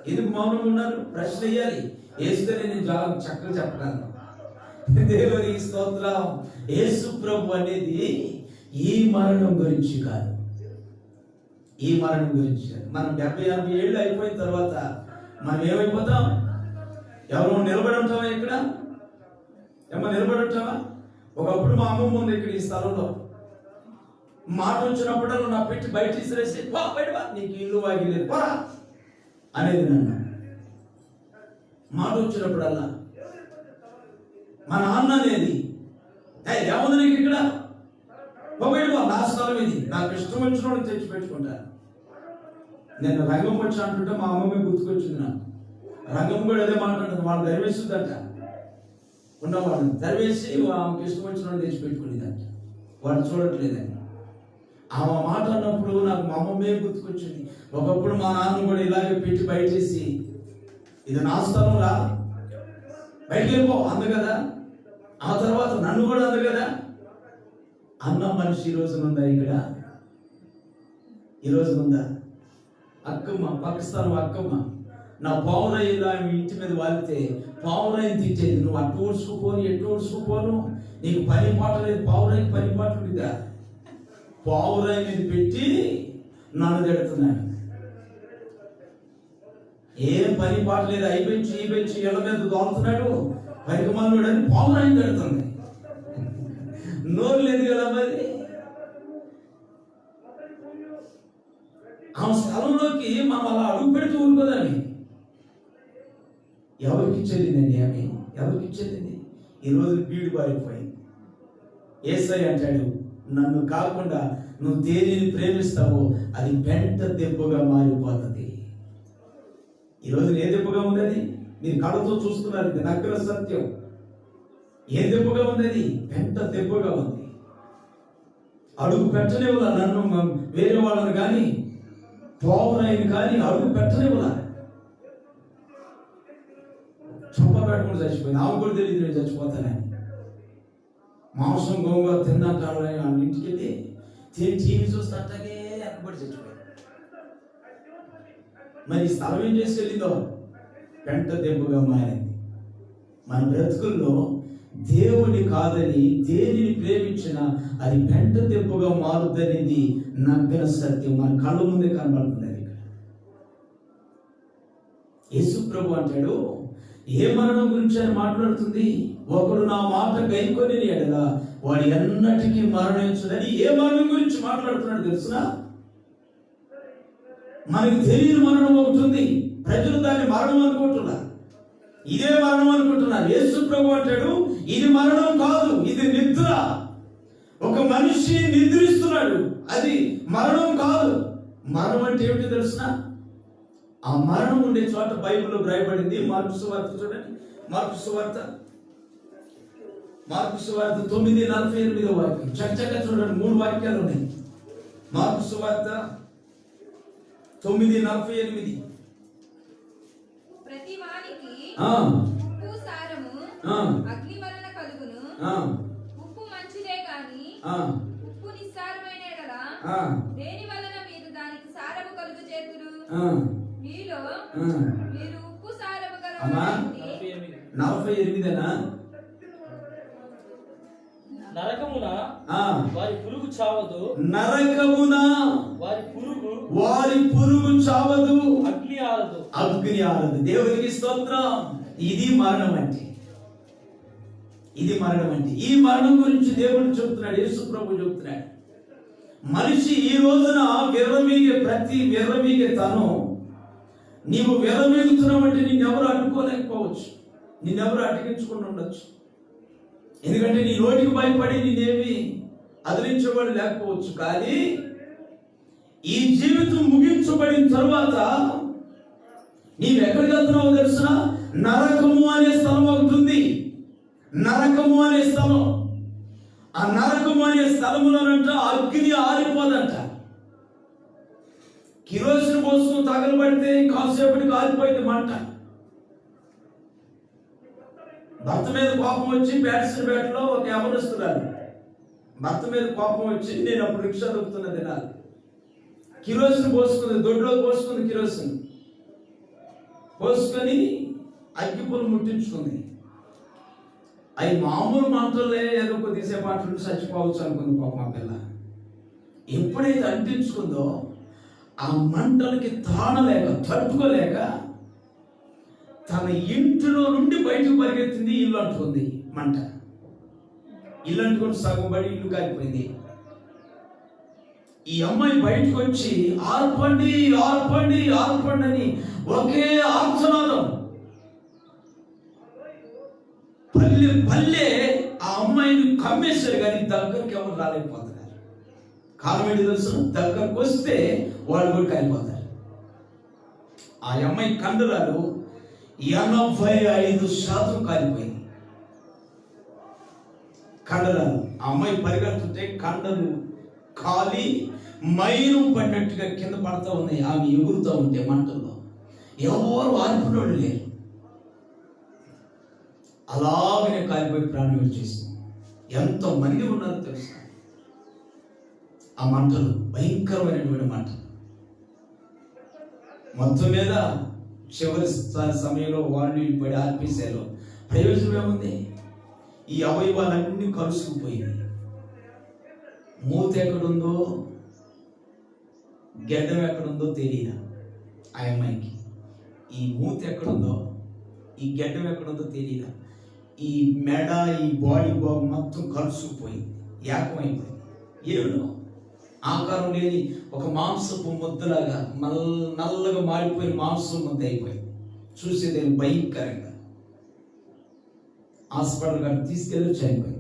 ఎందుకు మౌనంగా ఉన్నారు? ప్రశ్న వేయాలి. వేస్తేనే నేను చక్కగా చెప్పగలను. దేవునికి స్తోత్రం. యేసు ప్రభు అనేది ఈ మరణం గురించి కాదు, ఈ మరణం గురించి కాదు. మనం 70-80 ఏళ్ళు అయిపోయిన తర్వాత మనం ఏమైపోతాం? ఎవరో నిలబడి ఉంటామా? ఇక్కడ ఏమో నిలబడి ఉంటామా? ఒకప్పుడు మా అమ్మమ్మ ఉంది ఇక్కడ ఈ స్థలంలో. మాట వచ్చినప్పుడు నా పెట్టి బయట తీసిరేసి, బయట నీకు ఇల్లు వాగిలేదు పోరా అనేది నన్ను. మాట వచ్చినప్పుడల్లా మా నాన్న అనేది, ఏముంది నీకు ఇక్కడ, బయట నా స్థలం ఇది, నాకు ఇష్టం వచ్చిన వాడిని తెచ్చి పెట్టుకుంటాను. నేను రంగం వచ్చి అంటుంటే మా అమ్మమ్మ గుర్తుకొచ్చింది నాకు. రంగం కూడా అదే మాట్లాడుతుంది. వాళ్ళు దరివేస్తుందంట, ఉన్నవాళ్ళు దరివేసి ఆమెకి ఇష్టం వచ్చిన వాడిని తెచ్చి పెట్టుకునేదంట. వాళ్ళు చూడట్లేదని ఆమె మాట అన్నప్పుడు నాకు మా అమ్మమ్మే గుర్తుకొచ్చింది. ఒకప్పుడు మా నాన్న కూడా ఇలాగే పెట్టి బయటేసి, ఇది నా స్థలం రా, బయటికి వెళ్ళిపో అందు కదా. ఆ తర్వాత నన్ను కూడా అందు కదా అన్న మనిషి ఈ రోజునుందా? ఇక్కడ ఈ రోజునుందా? అక్కమ్మ, పాకిస్తాన్ అక్కమ్మ నా పావురాయిలా ఇంటి మీద వాలితే పావురాయిని తిట్టేది. నువ్వు అటు ఊడ్చుకుపోను ఎటు ఊడ్చుకుపోను, నీకు పని పాట లేదు. పావురాయికి పని పాట ఉంటుందా? పావురాయి మీద పెట్టి నన్ను తిడుతున్నాడు. ఏం పని పాట లేదు, అయిపోయించి ఈ పెంచి ఎళ్ళ మీద దోలుతున్నాడు. పనికి మనోడు అని పావురాయిని తిడుతుంది. నోరు లేదు కదా మరి. ఆ స్థలంలోకి మనం అలా అడుగు పెడుతూ ఊరుకోదాన్ని. ఎవరికి చెల్లిందండి ఆమె? ఎవరికి చెల్లింది? ఈరోజు బీడు బారిపోయింది. యేసయ్య అంటాడు, నన్ను కాకుండా నువ్వు దేనిని ప్రేమిస్తావో అది పెంట దెబ్బగా మారిపోతుంది. ఈరోజు ఏ దెబ్బగా ఉన్నది? మీరు కళ్ళతో చూస్తున్నారు, ఇది నగ్న సత్యం. ఏ దెబ్బగా ఉన్నది? పెంట దెబ్బగా ఉంది. అడుగు పెట్టనివ్వలా నన్ను, వేరే వాళ్ళని కానీ పావురాయిని కానీ అడుగు పెట్టనివ్వలా. చొప్ప పెట్టుకుని చచ్చిపోయింది. ఆమె కూడా తెలియదు నేను చచ్చిపోతానని. మాంసం గోంగూర తిన్నాక ఇంటికి వెళ్ళి టీవీ చూస్తే అట్టగే అక్కబడి చచ్చిపోయింది. మరి స్థలం ఏం చేసి వెళ్ళిందో? పెంట దెబ్బగా మారింది. మన బ్రతుకుల్లో దేవుని కాదని దేనిని ప్రేమించినా అది పెంట దెబ్బగా మారుద్దనేది నగ్న సత్యం. మన కళ్ళ ముందే కనబడుతుంది. అది యేసు ప్రభు అంటాడు, ఏ మరణం గురించి ఆయన మాట్లాడుతుంది? ఒకడు నా మాట గైకొని ఎడల వాడు ఎన్నటికీ మరణించడని. ఏ మరణం గురించి మాట్లాడుతున్నాడు తెలుసునా? మనకి తెలియని మరణం ఒకటి ఉంది. ప్రజలు దాన్ని మరణం అనుకుంటున్నారు, ఇదే మరణం అనుకుంటున్నారు. యేసు ప్రభు అంటాడు, ఇది మరణం కాదు, ఇది నిద్ర. ఒక మనిషి నిద్రిస్తున్నాడు, అది మరణం కాదు. మరణం అంటే ఏమిటి తెలుసునా? ఆ మరణం ఉండే చోట బైబిల్లో రాయబడింది. మార్కు సువార్త చూడండి. మార్కు సువార్త 9:48 వాక్యం. చక్కగా చూడండి, 3 వాక్యాలు ఉన్నాయి. మార్కు సువార్త 9:48. ప్రతి వానికి ఉప్పు సారము అగ్ని వలన కలుగును. ఉప్పు మంచిదే కాని ఉప్పు నిస్సారమైన ఎడల దేని వలన మీలో మీరు ఉప్పు సారము అమ్మా. గలవారైతే 48 నరకమున ఆ, వారి పురుగు చావదు, నరకమున వారి పురుగు చావదు, అగ్ని ఆరదు. అగ్ని ఆరదు. దేవునికి స్తోత్రం. ఇది మరణం అంటే, ఇది మరణం అంటే. ఈ మరణం గురించి దేవుడు చెప్తున్నాడు, యేసు ప్రభు చెప్తున్నాడు. మనిషి ఈ రోజున విర్రవీగే ప్రతి విర్రవీగే తను, నీవు విర్రవీగుతున్నావంటే నిన్నెవరు అడ్డుకోలేకపోవచ్చు, నిన్నెవరు అడ్డగించుకుని ఉండొచ్చు. ఎందుకంటే నీ నోటికి భయపడి నేనేమి అదిలించబడి లేకపోవచ్చు. కానీ ఈ జీవితం ముగించబడిన తర్వాత నీవెక్కడికి వెళ్తున్నావో తెలుసా? నరకము అనే స్థలం ఒకటి ఉంది. నరకము అనే స్థలం. ఆ నరకము అనే స్థలములోనంట అగ్ని ఆరిపోదంట. కిరోసిన్ పోసుకుని తగలబడితే కాసేపటికి ఆరిపోయింది మంట. భర్త మీద కోపం వచ్చి బ్యాట్స్బేట్లో ఒక యవనస్తురాలు భర్త మీద కోపం వచ్చి, నేను అప్పుడు రిక్షా దొక్కుతున్న దినాలు, కిరోసిన్ పోసుకుంది, దొడ్లో పోసుకుంది, కిరోసిన్ పోసుకొని అగ్గిపులు ముట్టించుకుంది. అవి మామూలు మంటలే, ఏదో కొద్దిసేపు అట్లు చచ్చిపోవచ్చు అనుకుంది పాపం ఆ పిల్ల. ఎప్పుడైతే అంటించుకుందో ఆ మంటలకి తాళలేక తట్టుకోలేక తన ఇంటిలో నుండి బయటకు పరిగెత్తింది. ఇల్లు అంటుకుంది మంట. ఇల్లు అంటుకుని సగం పడి ఇల్లు కాలిపోయింది. ఈ అమ్మాయి బయటకు వచ్చి ఆర్పండి ఆర్పండి ఆర్పండి అని ఒకే ఆర్తనాదం. పల్లె పల్లె ఆ అమ్మాయిని కమ్మేశారు, కానీ దగ్గరికి ఎవరు రాలేకపోతున్నారు. కారణం ఏంటి తెలుసు? దగ్గరకు వస్తే వాళ్ళు కూడా కాలిపోతారు. ఆ అమ్మాయి కండరాలు 85% కాలిపోయింది. కండరాలు. ఆ అమ్మాయి పరిగెడుతుంటే కండలు కాలి మైనం పడినట్టుగా కింద పడతా ఉన్నాయి. ఆమె ఎగురుతూ ఉంటే మంటల్లో ఎవరు ఆర్పినోళ్ళు లేరు. అలాగనే కాలిపోయి ప్రాణం విడిచేసింది. ఎంతమంది ఉన్నారో తెలుసు ఆ మంటలు. భయంకరమైనటువంటి మంటలు. మొత్తం మీద చివరి సమయంలో వాళ్ళు పడి ఆర్పేశారు. ప్రయోజనం ఏముంది? ఈ అవయవాలన్నీ కలుసుకుపోయింది. మూత ఎక్కడుందో, గెడ్డం ఎక్కడుందో తెలియదు ఆ అమ్మాయికి. ఈ మూత ఎక్కడుందో, ఈ గెడ్డం ఎక్కడుందో తెలియదు. ఈ మెడ, ఈ బాడీ బాగు మొత్తం కలుసుకుపోయింది, ఏకమైపోయింది. ఏడు ఆకారం లేని ఒక మాంసపు ముద్దలాగా నల్లగా మాడిపోయిన మాంసం ముద్ద అయిపోయింది. చూసేది భయంకరంగా. హాస్పిటల్ గారు తీసుకెళ్ళి చనిపోయింది.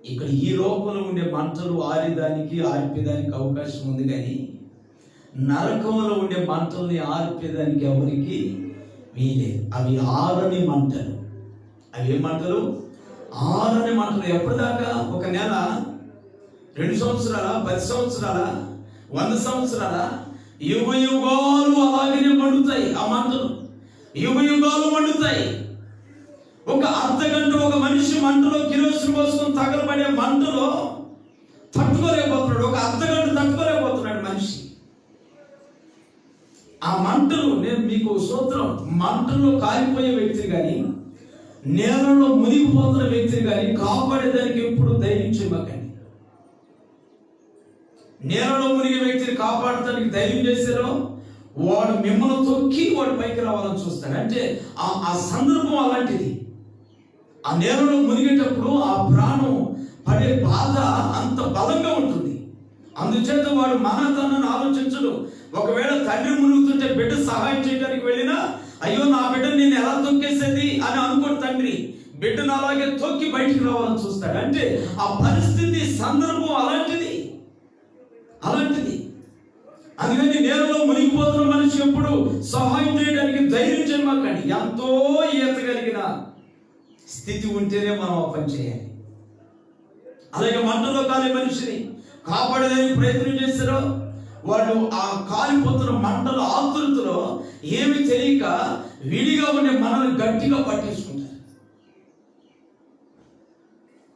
ఇక్కడ ఈ లోకంలో ఉండే మంటలు ఆరిదానికి ఆర్పేదానికి అవకాశం ఉంది, కానీ నరకంలో ఉండే మంటల్ని ఆర్పేదానికి ఎవరికి వీలేదు. అవి ఆరని మంటలు. అవి ఏ మంటలు? ఆరని మంటలు. ఎప్పటిదాకా? ఒక నెల, 2 సంవత్సరాల, 10 సంవత్సరాల, 100 సంవత్సరాల, యుగ యుగాలు అలాగనే మండుతాయి ఆ మంటలు. యుగ యుగాలు మండుతాయి. ఒక అర్ధగంట ఒక మనిషి మంటలో కిరోసిన్ పోసుకొని తగలబడే మంటలో తట్టుకోలేకపోతున్నాడు. ఒక అర్ధగంట తట్టుకోలేకపోతున్నాడు మనిషి. ఆ మంటలు, నేను మీకు సూత్రం, మంటల్లో కాలిపోయే వ్యక్తిని కానీ, నేలలో మునిగిపోతున్న వ్యక్తిని కానీ కాపాడేదానికి ఎప్పుడు ధైర్యం చేయమాకండి. నేలలో మునిగే వ్యక్తిని కాపాడటానికి ధైర్యం చేశారో వాడు మిమ్మల్ని తొక్కి వాడు పైకి రావాలని చూస్తాడు. అంటే ఆ సందర్భం అలాంటిది. ఆ నేలలో మునిగేటప్పుడు ఆ ప్రాణం పడే బాధ అంత బలంగా ఉంటుంది. అందుచేత వాడు తనను ఆలోచించడు. ఒకవేళ తండ్రి మునుగుతుంటే బిడ్డ సహాయం చేయడానికి వెళ్ళినా, అయ్యో నా బిడ్డను నేను ఎలా తొక్కేసేది అని అనుకోడు తండ్రి. బిడ్డను అలాగే తొక్కి బయటికి రావాలని చూస్తాడు. అంటే ఆ పరిస్థితి, సందర్భం అలాంటిది. అందుకని నేలలో మునిగిపోతున్న మనిషి ఎప్పుడు సహాయం చేయడానికి ధైర్యం చేయమాకండి. ఎంతో ఈతగలిగిన స్థితి ఉంటేనే మనం ఆ పని చేయాలి. అలాగే మంటలో కాలే మనిషిని కాపాడేదానికి ప్రయత్నం చేశారో వాళ్ళు ఆ కాలిపోతున్న మంటల ఆతురతలో ఏమి తెలియక విడిగా ఉండే మనల్ని గట్టిగా పట్టేసుకుంటారు.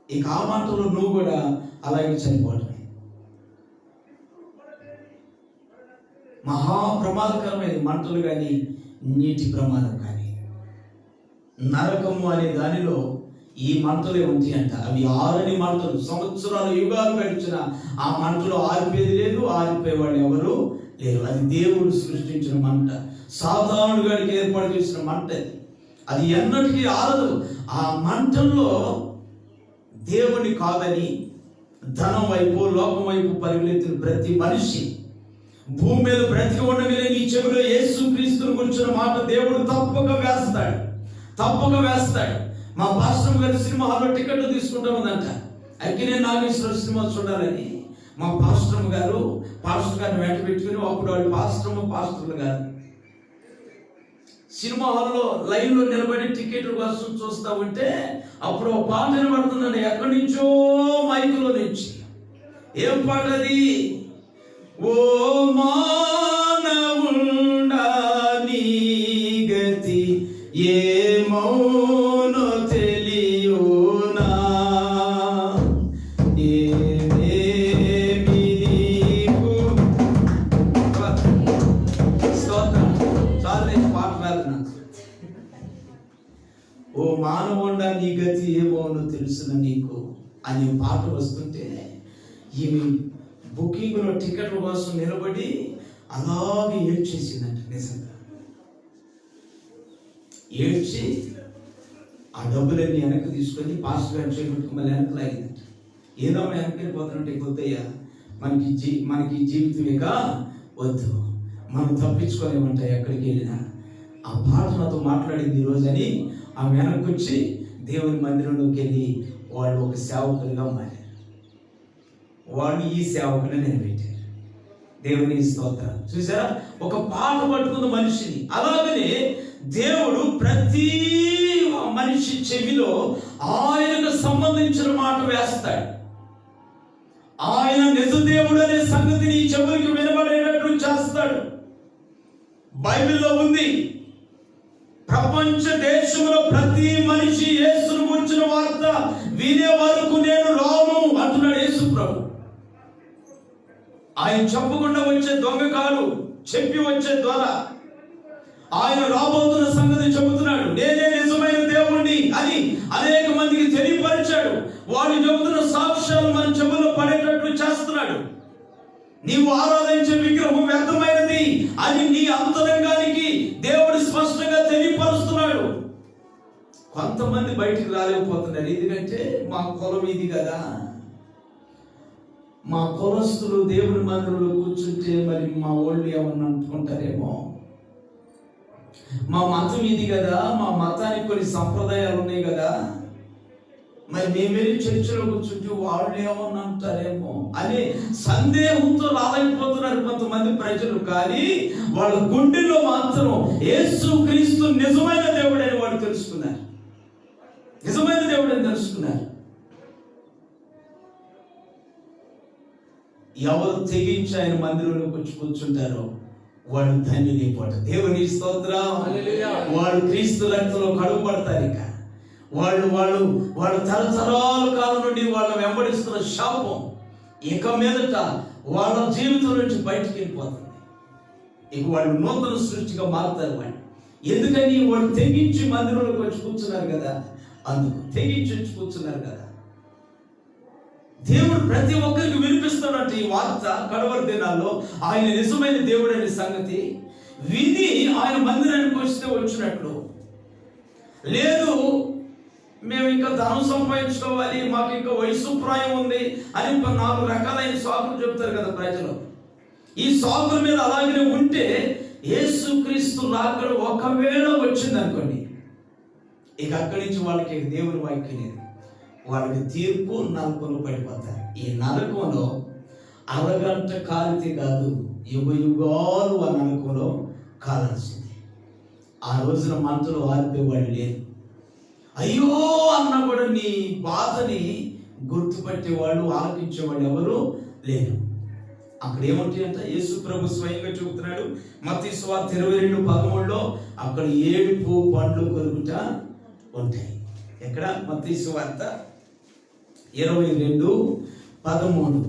ఇక ఆ మంటలో నువ్వు కూడా అలాగే చనిపోవడమే. ప్రమాదకరమైన మంటలు కానీ నీటి ప్రమాదం కానీ. నరకము అనే దానిలో ఈ మంటలే ఉంటాయి అంట. అవి ఆరని మంటలు, సంవత్సరాలు యుగాలు గడిచిన ఆ మంటలు ఆరిపోయేది లేదు, ఆరిపోయే వాళ్ళు ఎవరు లేరు. అది దేవుడు సృష్టించిన మంట, సాతానుడు గారికి ఏర్పాటు చేసిన మంట. అది ఎన్నటికీ ఆరదు. ఆ మంటల్లో దేవుని కాదని ధనం వైపు, లోకం వైపు పరిగెత్తిన ప్రతి మనిషి భూమి మీద బ్రతికి ఉండగలే నీ చెవిలో యేసు క్రీస్తుని గురించిన మాట దేవుడు తప్పక వేస్తాడు. మా పాస్టర్ గారి సినిమా హాల్లో టికెట్లు తీసుకుంటా ఉందంట. అక్కినే నాగేశ్వర సినిమా చూడాలని మా పాస్టర్ గారిని వెంట పెట్టుకుని, అప్పుడు వాళ్ళు పాస్టర్లు గారు సినిమా హాల్లో లైన్లో నిలబడి టికెట్ల కోసం చూస్తా ఉంటే అప్పుడు ఒక పాట వినబడుతుందండి ఎక్కడి నుంచో మైకులో నుంచి. ఏం పాట అది? ఓ మానవుండా నీ గతి ఏమౌనో తెలియునా, ఏమేమి నీకు స్తోత్రం. చాలే పాట రాదు నాకు. ఓ మానవుండా నీ గతి ఏమోనో తెలుసునా నీకు అనే పాట వస్తుంటే ఈమె బుకింగ్లో టికెట్ల కోసం నిలబడి అలాగే ఏడ్చేసిందంట. నిజంగా ఏడ్చి ఆ డబ్బులన్నీ వెనక్కి తీసుకొని పాస్టర్ గారి చేపట్టుకు మళ్ళీ వెనక్కి లాగిందంట. ఏదో వెనక్కి వెళ్ళిపోతున్నట్టే కొద్దయ్యా, మనకి జీవితం ఇక వద్దు, మనం తప్పించుకోలేమంటాయి ఎక్కడికి వెళ్ళినా. ఆ పాట నాతో మాట్లాడింది ఈరోజు అని ఆమె వెనక్కి వచ్చి దేవుని మందిరంలోకి వెళ్ళి వాళ్ళు ఒక సేవకులుగా మారారు. వాళ్ళు ఈ సేవకుని నిలబెట్టారు. దేవుని స్తోత్రం. చూసారా, ఒక పాట పట్టుకున్న మనిషిని. అలాగనే దేవుడు ప్రతి మనిషి చెవిలో ఆయనకు సంబంధించిన మాట వేస్తాడు. ఆయన నిజ దేవుడు అనే సంగతిని ఈ చెవులకి వినబడేటట్లు చేస్తాడు. బైబిల్లో ఉంది, ప్రపంచ దేశంలో ప్రతి మనిషి యేసును గురించిన వార్త వినే వరకు నేను రాను అంటున్నాడు యేసు ప్రభు. ఆయన చెప్పకుండా వచ్చే దొంగ కాదు, చెప్పి వచ్చే ద్వారా ఆయన రాబోతున్న సంగతి చెబుతున్నాడు. నేనే నిజమైన దేవుణ్ణి అని అనేక మందికి తెలియపరిచాడు. వాడు చెబుతున్న సాక్ష్యాలు మన చెవుల్లో పడేటట్లు చేస్తున్నాడు. నీవు ఆరాధించే విగ్రహం వ్యర్థమైనది అని నీ అంతరంగానికి దేవుడు స్పష్టంగా తెలియపరుస్తున్నాడు. కొంతమంది బయటికి రాలేకపోతున్నారు. ఎందుకంటే మా కులం ఇది కదా, మా కులస్తులు దేవుని మందిరంలో కూర్చుంటే మరి మా వాళ్ళు ఏమన్నా అనుకుంటారేమో, మా మతం ఇది కదా, మా మతానికి కొన్ని సంప్రదాయాలు ఉన్నాయి కదా, మరి మేము వెళ్ళి చర్చలో కూర్చుంటే వాళ్ళు ఏమన్నా అంటారేమో అనే సందేహంతో రాలేకపోతున్నారు కొంతమంది ప్రజలు. కానీ వాళ్ళ గుండెల్లో మాత్రం యేసు క్రీస్తు నిజమైన దేవుడని వాళ్ళు తెలుసుకున్నారు. నిజమైన దేవుడని తెలుసుకున్నారు. ఎవరు తెగించి ఆయన మందిరంలోకి వచ్చి కూర్చుంటారో వాడు ధన్యులైపోట. దేవుని స్తోత్రం. వాడు క్రీస్తు రక్తంలో కడుగుపడతారు. ఇక వాళ్ళు తరతరాల కాలం నుండి వాళ్ళు వెంబడిస్తున్న శాపం ఇక మీదట వాళ్ళ జీవితం నుంచి బయటికి వెళ్ళిపోతుంది. ఇక వాళ్ళు నూతన సృష్టిగా మారుతారు. వాళ్ళు ఎందుకని వాళ్ళు తెగించి మందిరంలోకి వచ్చి కూర్చున్నారు కదా, అందుకు తెగించి వచ్చి కూర్చున్నారు కదా. దేవుడు ప్రతి ఒక్కరికి వినిపిస్తున్నట్టు ఈ వార్త కడవరి దినాల్లో ఆయన నిజమైన దేవుడు అనే సంగతి విని ఆయన మందిరానికి వస్తే వచ్చినట్లు. లేదు మేము ఇంకా ధనం సంపాదించుకోవాలి, మాకు ఇంకా వయసు ప్రాయం ఉంది అని 4 రకాలైన సాకులు చెప్తారు కదా ప్రజలు. ఈ సాకుల మీద అలాగనే ఉంటే యేసుక్రీస్తు రాకడ ఒకవేళ వచ్చింది అనుకోండి, ఇక అక్కడి నుంచి వాళ్ళకి దేవుని వాక్యం లేదు. వాళ్ళకి తీర్పు నరకంలో పడిపోతారు. ఈ నరకంలో అరగంట కాలితే కాదు, యుగ యుగాలు ఆ నరకంలో కాలాల్సిందే. ఆ రోజున మంటలు ఆరిపోయేవాళ్ళు లేరు. అయ్యో అన్న కూడా నీ బాధని గుర్తుపట్టేవాళ్ళు, ఆలకించేవాళ్ళు ఎవరు లేరు. అక్కడ ఏముంటాయి అంట, యేసు ప్రభు స్వయంగా చెబుతున్నాడు మత్తయి సువార్త 22:13 అక్కడ ఏడుపు పండ్లు కొరుకుట ఉంటాయి. ఎక్కడ? మత్తయి సువార్త 22:13.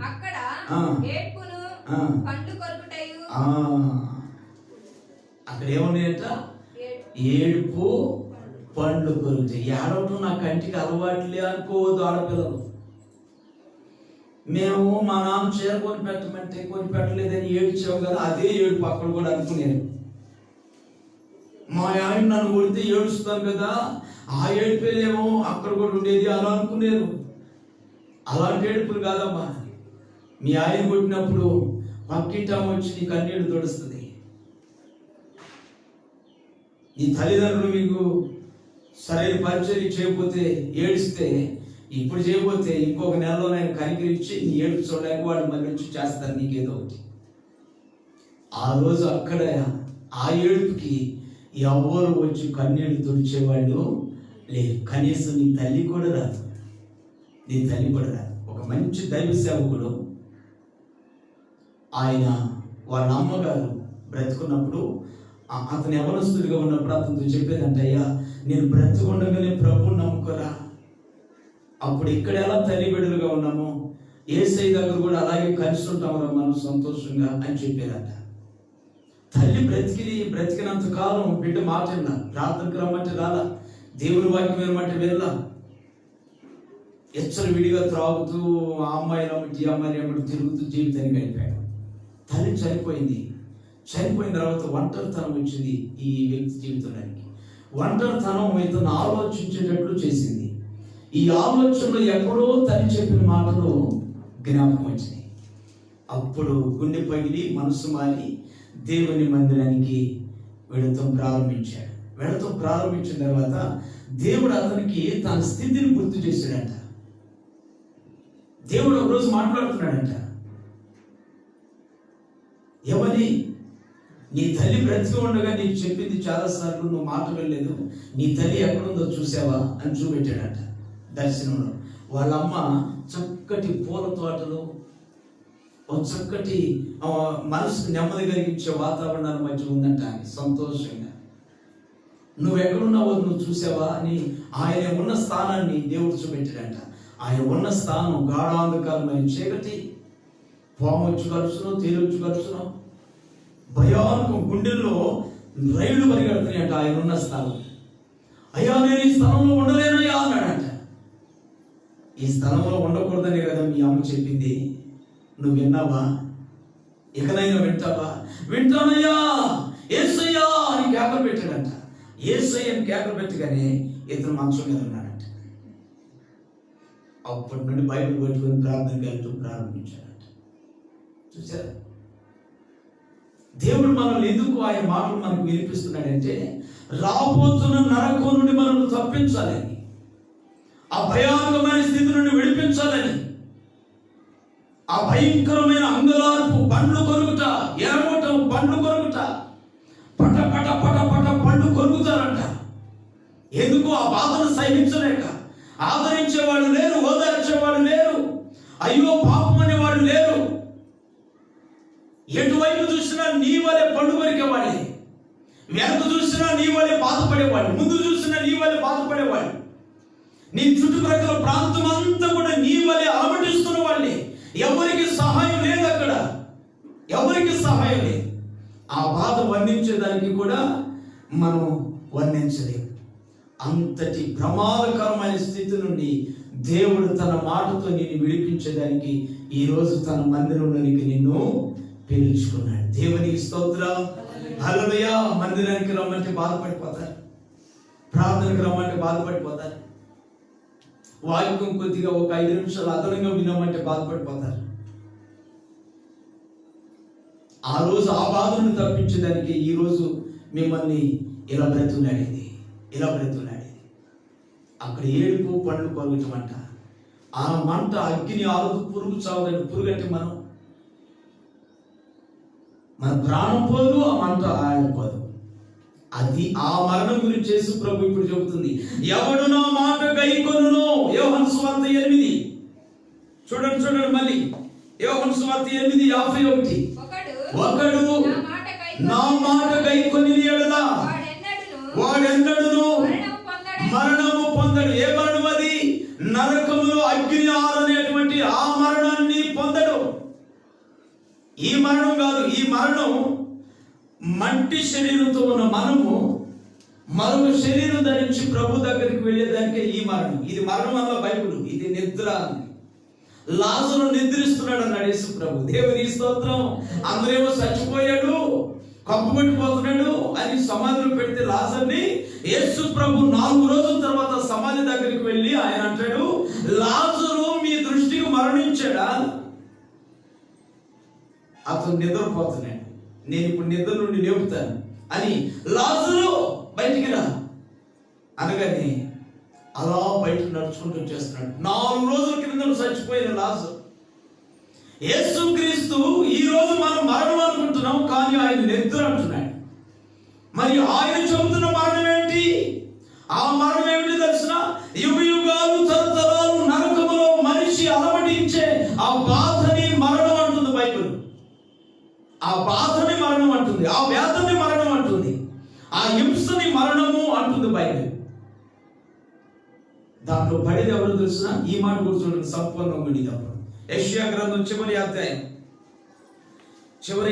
అక్కడ ఆ. ఏడ్పును ఆ. పండ్లు కొరుకుటయు. అక్కడ ఏమున్నాయంట? ఏడుపు పండ్లు కొరుకుతాయి. ఏడవటం నా కంటికి అలవాట్లే అనుకోవద్దు ఆడపిల్లలు. మేము మా నాన్న చీర కొని పెట్టమంటే కొని పెట్టలేదని ఏడ్చావు కదా, అదే ఏడుపు అక్కడ కూడా అనుకునేది. మా ఆయన నన్ను కొడితే ఏడుస్తాను కదా, ఆ ఏడుపేలేమో అక్కడ కూడా ఉండేది అలా అనుకునేరు. అలాంటి ఏడుపులు కాదమ్మా. మీ ఆయన కొట్టినప్పుడు పక్కింటాము వచ్చి నీ కన్నీళ్ళు తొడుస్తుంది. నీ తల్లిదండ్రులు మీకు సరైన పరిచయం చేయకపోతే ఏడిస్తే, ఇప్పుడు చేయకపోతే ఇంకొక నెలలో నేను కనికరించి నీ ఏడుపు చూడడానికి వాడు మళ్ళీ వచ్చి చేస్తారు నీకేదో ఒకటి. ఆ రోజు అక్కడ ఆ ఏడుపుకి ఎవరు వచ్చి కన్నీళ్ళు తుడిచేవాళ్ళు లేదు. కనీసం నీ తల్లి కూడా రాదు, నీ తల్లి కూడా రాదు. ఒక మంచి దైవ సేవకుడు, ఆయన వాళ్ళ అమ్మగారు బ్రతుకున్నప్పుడు, అతను యవనస్తుడిగా ఉన్నప్పుడు అతనితో చెప్పేదంట, అయ్యా నేను బ్రతుకుండగానే ప్రభువుని నమ్ముకోరా. అప్పుడు ఇక్కడ ఎలా తల్లి బిడ్డలుగా ఉన్నామో యేసయ్య దగ్గర కూడా అలాగే కలిసి ఉంటామరా మనం సంతోషంగా అని చెప్పారంట. తల్లి బ్రతికినంత కాలం బిడ్డ మాట విన్నా, ప్రార్థనకు రమ్మంటే రాలా, దేవుని వాక్యం వినమంటే వెళ్ళా. ఎచ్చలు విడిగా త్రాగుతూ ఆ అమ్మాయి రమ్మంటే ఈ అమ్మాయి రమ్మంటే తిరుగుతూ జీవితాన్ని గడిపాడు. తల్లి చనిపోయింది. చనిపోయిన తర్వాత ఒంటరితనం వచ్చింది ఈ వ్యక్తి జీవితానికి. ఒంటరితనం ఇతను ఆలోచించేటట్లు చేసింది. ఈ ఆలోచనలో ఎక్కడో తల్లి చెప్పిన మాటలు జ్ఞాపకం వచ్చినాయి. అప్పుడు గుండె పగిలి మనసు మారి దేవుని మందిరానికి వెళుతూ ప్రారంభించాడు. వెళుతూ ప్రారంభించిన తర్వాత దేవుడు అతనికి తన స్థితిని గుర్తు చేశాడంట. దేవుడు ఒకరోజు మాట్లాడుతున్నాడంట, ఎవరి నీ తల్లి బ్రతికి ఉండగా నీకు చెప్పింది చాలాసార్లు నువ్వు మాట వెళ్ళలేదు, నీ తల్లి ఎక్కడుందో చూసావా అని చూపెట్టాడంట దర్శనంలో. వాళ్ళమ్మ చక్కటి పూల తోటలు, ఒక చక్కటి మనసుకు నెమ్మది కలిగించే వాతావరణాల మధ్య ఉందంట. అని సంతోషంగా నువ్వు ఎక్కడున్నావో నువ్వు చూసావా అని ఆయన ఉన్న స్థానాన్ని దేవుడు చూపెట్టాడంట. ఆయన ఉన్న స్థానం గాఢాంధకారమైన చీకటి, పామొచ్చు కలుసును, తేలొచ్చు కలుసును, భయానకం, గుండెల్లో రైళ్లు పరిగెడుతున్నాయంట ఆయన ఉన్న స్థలం. అయ్యా నేను ఈ స్థలంలో ఉండలేనయ్యా అన్నాడంట. ఈ స్థలంలో ఉండకూడదనే కదా మీ అమ్మ చెప్పింది, నువ్వు విన్నావా? ఇకనైనా వింటావా? వింటానయ్యా యేసయ్యా అని కేకలు పెట్టాడంట. యేసయ్య అని కేకలు పెట్టగానే ఇతను మంచం మీద ఉన్నాడంట. అప్పటి నుండి బైబిల్ పట్టుకొని ప్రార్థనకి వెళ్తూ ప్రారంభించాడంట. చూసారా దేవుడు మనల్ని ఎందుకు ఆయన మాటలు మనకు వినిపిస్తున్నాడంటే, రాబోతున్న నరకం నుండి మనల్ని తప్పించాలని, ఆ భయానకమైన స్థితి నుండి విడిపించాలని, ఆ భయంకరమైన అంగలార్పు, పండ్లు కొరుకుట, ఎరగొట్టం, పండ్లు కొరుకుట, పట పట పట పట పండ్లు కొరుకుతారంట. ఎందుకు? ఆ బాధను సహించలేక. ఆదరించేవాడు లేరు, ఓదార్చేవాడు లేరు, అయ్యో పాపం అనేవాడు లేరు. ఎటువైపు చూసినా నీ వలే పండు కొరికేవాడే, వెనక చూసినా నీ వలే బాధపడేవాడు, ముందు చూసినా నీ వలే బాధపడేవాడు, నీ చుట్టుప్రక్కల ప్రాంతం అంతా కూడా నీ వలే అలమటిస్తున్న వాళ్ళే. ఎవరికి సహాయం లేదు, అక్కడ ఎవరికి సహాయం లేదు. ఆ బాధ వర్ణించేదానికి కూడా మనం వర్ణించలేము. అంతటి ప్రమాదకరమైన స్థితి నుండి దేవుడు తన మాటతో నిన్ను విడిపించేదానికి ఈరోజు తన మందిరంలోనికి నిన్ను పిలుచుకున్నాడు. దేవునికి స్తోత్రం, హల్లెలూయా. మందిరానికి రమ్మంటే బాధపడిపోతారు, ప్రార్థనకు రమ్మంటే బాధపడిపోతారు, వాక్యం కొద్దిగా ఒక 5 నిమిషాలు అదనంగా వినమంటే బాధపడిపోతారు. ఆ రోజు ఆ బాధను తప్పించడానికి ఈ రోజు మిమ్మల్ని ఇలా బ్రతులాడేది, ఇలా బ్రతులాడేది. అక్కడ ఏడుపు పండ్లు కొరగటమంట. ఆ మంట అగ్ని ఆరుదు, పురుగు చావదని. పురుగు అంటే మన ప్రాణం పోదు, ఆ మంట ఆరిపోదు. అది ఆ మరణం గురించి యేసు ప్రభు ఇప్పుడు చెబుతుంది. ఎవడు నా మాట గైకొనునో, యోహాను సువార్త 8. చూడండి మళ్ళీ యోహాను సువార్త 8:51. ఒకడు నా మాట గైకొని ఎడల వాడెన్నడును మరణము పొందడు. ఏ మరణం అది? నరకములో అగ్ని ఆరనేటువంటి ఆ మరణాన్ని పొందడు. ఈ మరణం కాదు. ఈ మరణం మట్టి శరీరంతో ఉన్న మనము మరొక శరీరం ధరించి ప్రభు దగ్గరికి వెళ్ళేదానికే ఈ మరణం. ఇది మరణం వల్ల బైబిల్, ఇది నిద్ర. లాజరు నిద్రిస్తున్నాడు అన్నాడు యేసు ప్రభు. దేవుని స్తోత్రం. అందరేమో చచ్చిపోయాడు, కప్పుకొట్టిపోతున్నాడు అని సమాధిలో పెడితే లాజర్ని యేసు ప్రభు 4 రోజుల తర్వాత సమాధి దగ్గరికి వెళ్ళి ఆయన అంటాడు, లాజరు మీ దృష్టికి మరణించాడా? అతను నిద్రపోతున్నాడు, నేను ఇప్పుడు నిద్ర నుండి లేపుతాను అని, లాజరు బయటికి రా అనగానే అలా బయటకు నడుచుకుంటూ వచ్చేస్తున్నాడు. 4 రోజుల క్రితం చచ్చిపోయిన లాజరు. యేసుక్రీస్తు ఈ రోజు మనం మరణం అనుకుంటున్నాం, కానీ ఆయన నిద్ర అంటున్నాడు. మరి ఆయన చెబుతున్న మరణం ఏంటి? ఆ మరణం ఏమిటి తెలుసిన? యుగ యుగాలు తరతరాలు నరకములో మనిషి అలమటించే ఆ బాధని మరణం అంటుంది బైబిల్. ఆ బాధని మరణం అంటుంది, ఆ వ్యాధిని మరణం అంటుంది, ఆ హింసని మరణము అంటుంది బైబిల్. దాంట్లో పడేది ఎవరు తెలుసిన? ఈ మాట కూర్చోండి, సంపూర్ణంగా అప్పుడు యెషయా గ్రంథం చివరి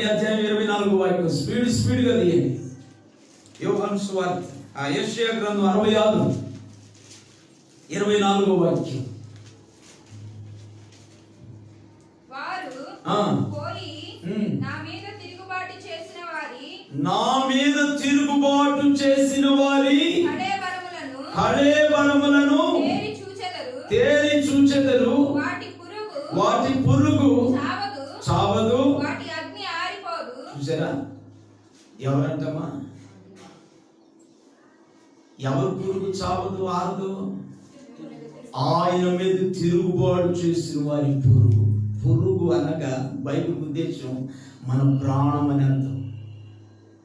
అధ్యాయం 24వ వాక్యం. స్పీడ్గా తీయండి. యోహాను సువార్త యెషయా గ్రంథం 66 24వ వాక్యం. వారు పోయి నా మీద తిరుగుబాటు చేసిన వారి కళేబరములను తేరి చూచెదరు. వాటి పురుగు చావదు, వాటి అగ్ని ఆరిపోదు. చూసారా? ఎవరంటమ్మా? ఎవరు పురుగు చావదు, ఆరదు? ఆయన మీద తిరుగుబాటు చేసిన వారి పురుగు. పురుగు అనగా బైబిల్ ఉద్దేశం మన ప్రాణం అని అర్థం.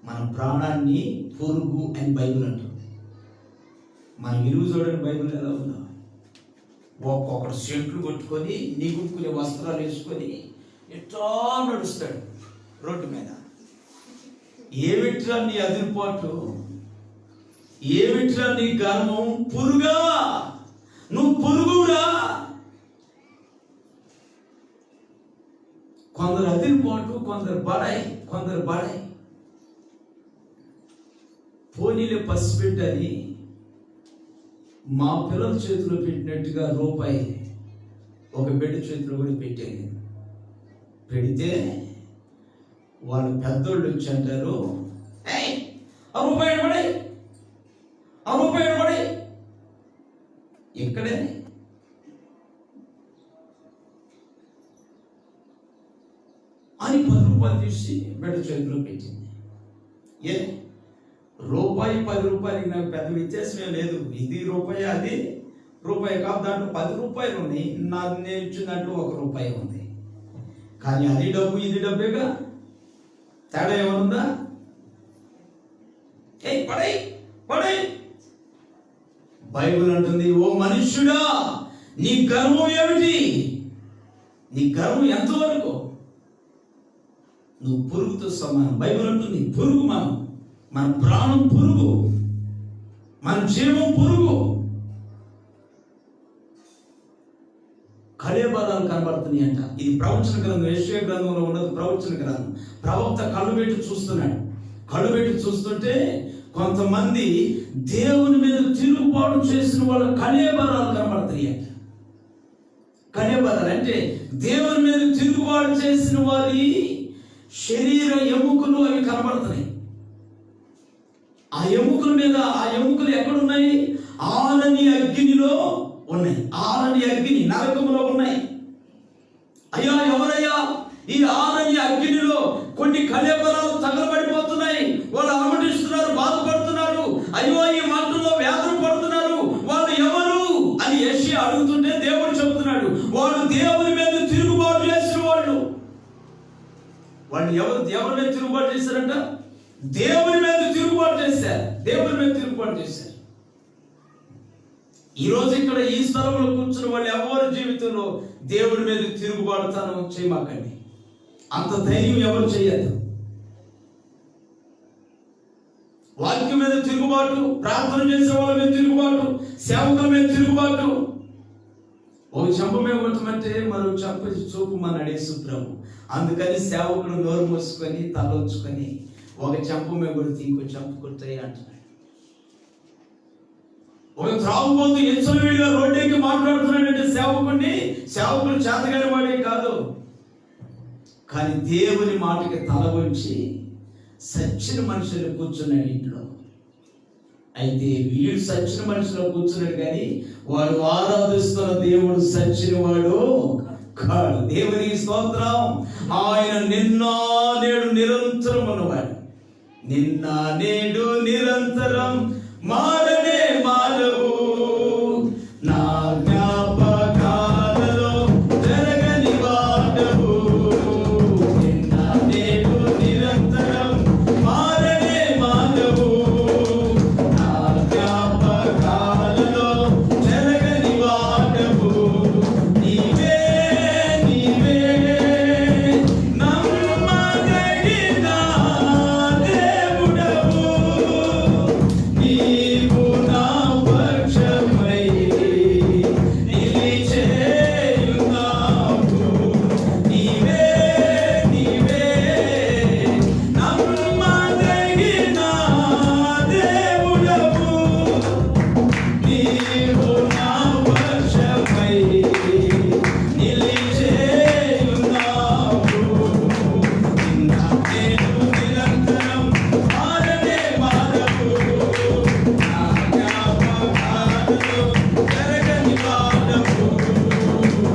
మన ప్రాణాన్ని పురుగు అని బైబిల్ అంటాం. మన విలువ చూడండి బైబిల్ ఎలా ఉందా. ఒక్కొక్కడు సెంట్లు కొట్టుకొని నిగుడుకునే వస్త్రాలు వేసుకొని ఎట్లా నడుస్తాడు రోడ్డు మీద. ఏమిట్రా నీ అదిరిపాటు, ఏమిట్రా నీ గర్వం? పురుగా, నువ్వు పురుగురా. కొందరు అదిరిపాటు, కొందరు బడాయి. పోనీలే పసిపెట్టని మా పిల్లల చేతిలో పెట్టినట్టుగా రూపాయి ఒక బిడ్డ చేతిలో కూడా పెట్టాను. పెడితే వాళ్ళు పెద్దోళ్ళు వచ్చి అంటారు, ఆ రూపాయి పడే ఇక్కడే. అని 10 రూపాయలు తీసి బిడ్డ చేతిలో పెట్టింది. రూపాయి 10 రూపాయలకి నాకు పెద్ద వ్యత్యాసమే లేదు. ఇది రూపాయి, అది రూపాయి కాదు. దాంట్లో 10 రూపాయలు ఉన్నాయి, నేను ఇచ్చిన దాంట్లో 1 రూపాయి ఉంది. కానీ అది డబ్బు, ఇది డబ్బేగా. తేడా ఏమనుందా? పడై బైబిల్ అంటుంది, ఓ మనుష్యుడా, నీ గర్వం ఏమిటి? నీ గర్వం ఎంతవరకు? నువ్వు పురుగుతో సమానం. బైబిల్ అంటుంది పురుగు మనం. మన ప్రాణం పురుగు, మన జీవం పురుగు. కళేబరాలు కనబడుతున్నాయి అంట. ఇది ప్రవచన గ్రంథం, యెషయా గ్రంథంలో ఉన్నది ప్రవచన గ్రంథం. ప్రవక్త కళ్ళు పెట్టి చూస్తున్నాడు. కళ్ళు పెట్టి చూస్తుంటే కొంతమంది దేవుని మీద తిరుగుబాటు చేసిన వాళ్ళ కళేబరాలు కనబడుతున్నాయి అంట. కళేబరాలు అంటే దేవుని మీద తిరుగుబాటు చేసిన వారి శరీర ఎముకలు అవి కనబడుతున్నాయి. ఆ ఎముకల మీద, ఆ ఎముకలు ఎక్కడున్నాయి? ఆరని అగ్నిలో ఉన్నాయి. ఆరని అగ్ని నరకములో ఉన్నాయి. అయ్యా ఎవరయ్యా? ఈ ఆరని అగ్నిలో కొన్ని కళేబరాలు తగలబడిపోతున్నాయి. వాళ్ళు అలమటిస్తున్నారు, బాధపడుతున్నారు. అయ్యో ఈ మంటలో వ్యాధులు పడుతున్నారు. వాళ్ళు ఎవరు అని యెషయా అడుగుతుంటే దేవుడు చెబుతున్నాడు, వాళ్ళు దేవుని మీద తిరుగుబాటు చేసిన వాళ్ళు. ఎవరి మీద తిరుగుబాటు చేశారంట? దేవుని మీద తిరుగుబాటు చేశారు. దేవుని మీద తిరుగుబాటు చేశారు. ఈరోజు ఇక్కడ ఈ స్థలంలో కూర్చున్న వాళ్ళు ఎవరి జీవితంలో దేవుడి మీద తిరుగుబాటుతనం చేయమాకండి. అంత ధైర్యం ఎవరు చేయదు. వాక్యం మీద తిరుగుబాటు, ప్రార్థన చేసే వాళ్ళ మీద తిరుగుబాటు, సేవకుల మీద తిరుగుబాటు. ఒక చెంప మేము కొట్టమంటే మరో చెంప చూపమన్నాడు యేసు ప్రభు. అందుకని సేవకుడు నోరు మూసుకొని తలొచ్చుకొని ఒక చెంప మేము కొడితే ఇంకో చెంప కొట్టాయి అంటున్నాడు. ఒక త్రాగుబోతు ఎచ్చలవిడిగా రోడ్డెక్కి మాట్లాడుతున్నాడంటే సేవకుడు చేతగాని వాడే కాదు. కానీ దేవుని మాటకి తల వంచి సచ్చిన మనుషులు కూర్చున్నాడు ఇంట్లో. అయితే వీడు సచ్చిన మనుషులు కూర్చున్నాడు, కానీ వాడు ఆరాధిస్తున్న దేవుడు సచ్చిన వాడు కాడు. దేవునికి స్తోత్రం. ఆయన నిన్న నేడు నిరంతరం ఉన్నవాడు. నిన్న నేడు నిరంతరం మారనే మారవు. నా జ్ఞాపకాలలో జరగని వాడవు. నిన్న నేడు నిరంతరం మారనే మారవు. నా జ్ఞాపకాలలో జరగని వాడవు. నీవే నీవే నమ్మదగిన దేవుడవు. నీవు నా పక్షమై నిలిచేయున్నావు. నీవే నీవే నమ్మదగిన దేవుడవు. నీవు నా పక్షమై నిలిచేయున్నావు. నిన్న నేడు నిరంతరం మారనే మారవు. నా జ్ఞాపకాలలో జరగని వాడవు.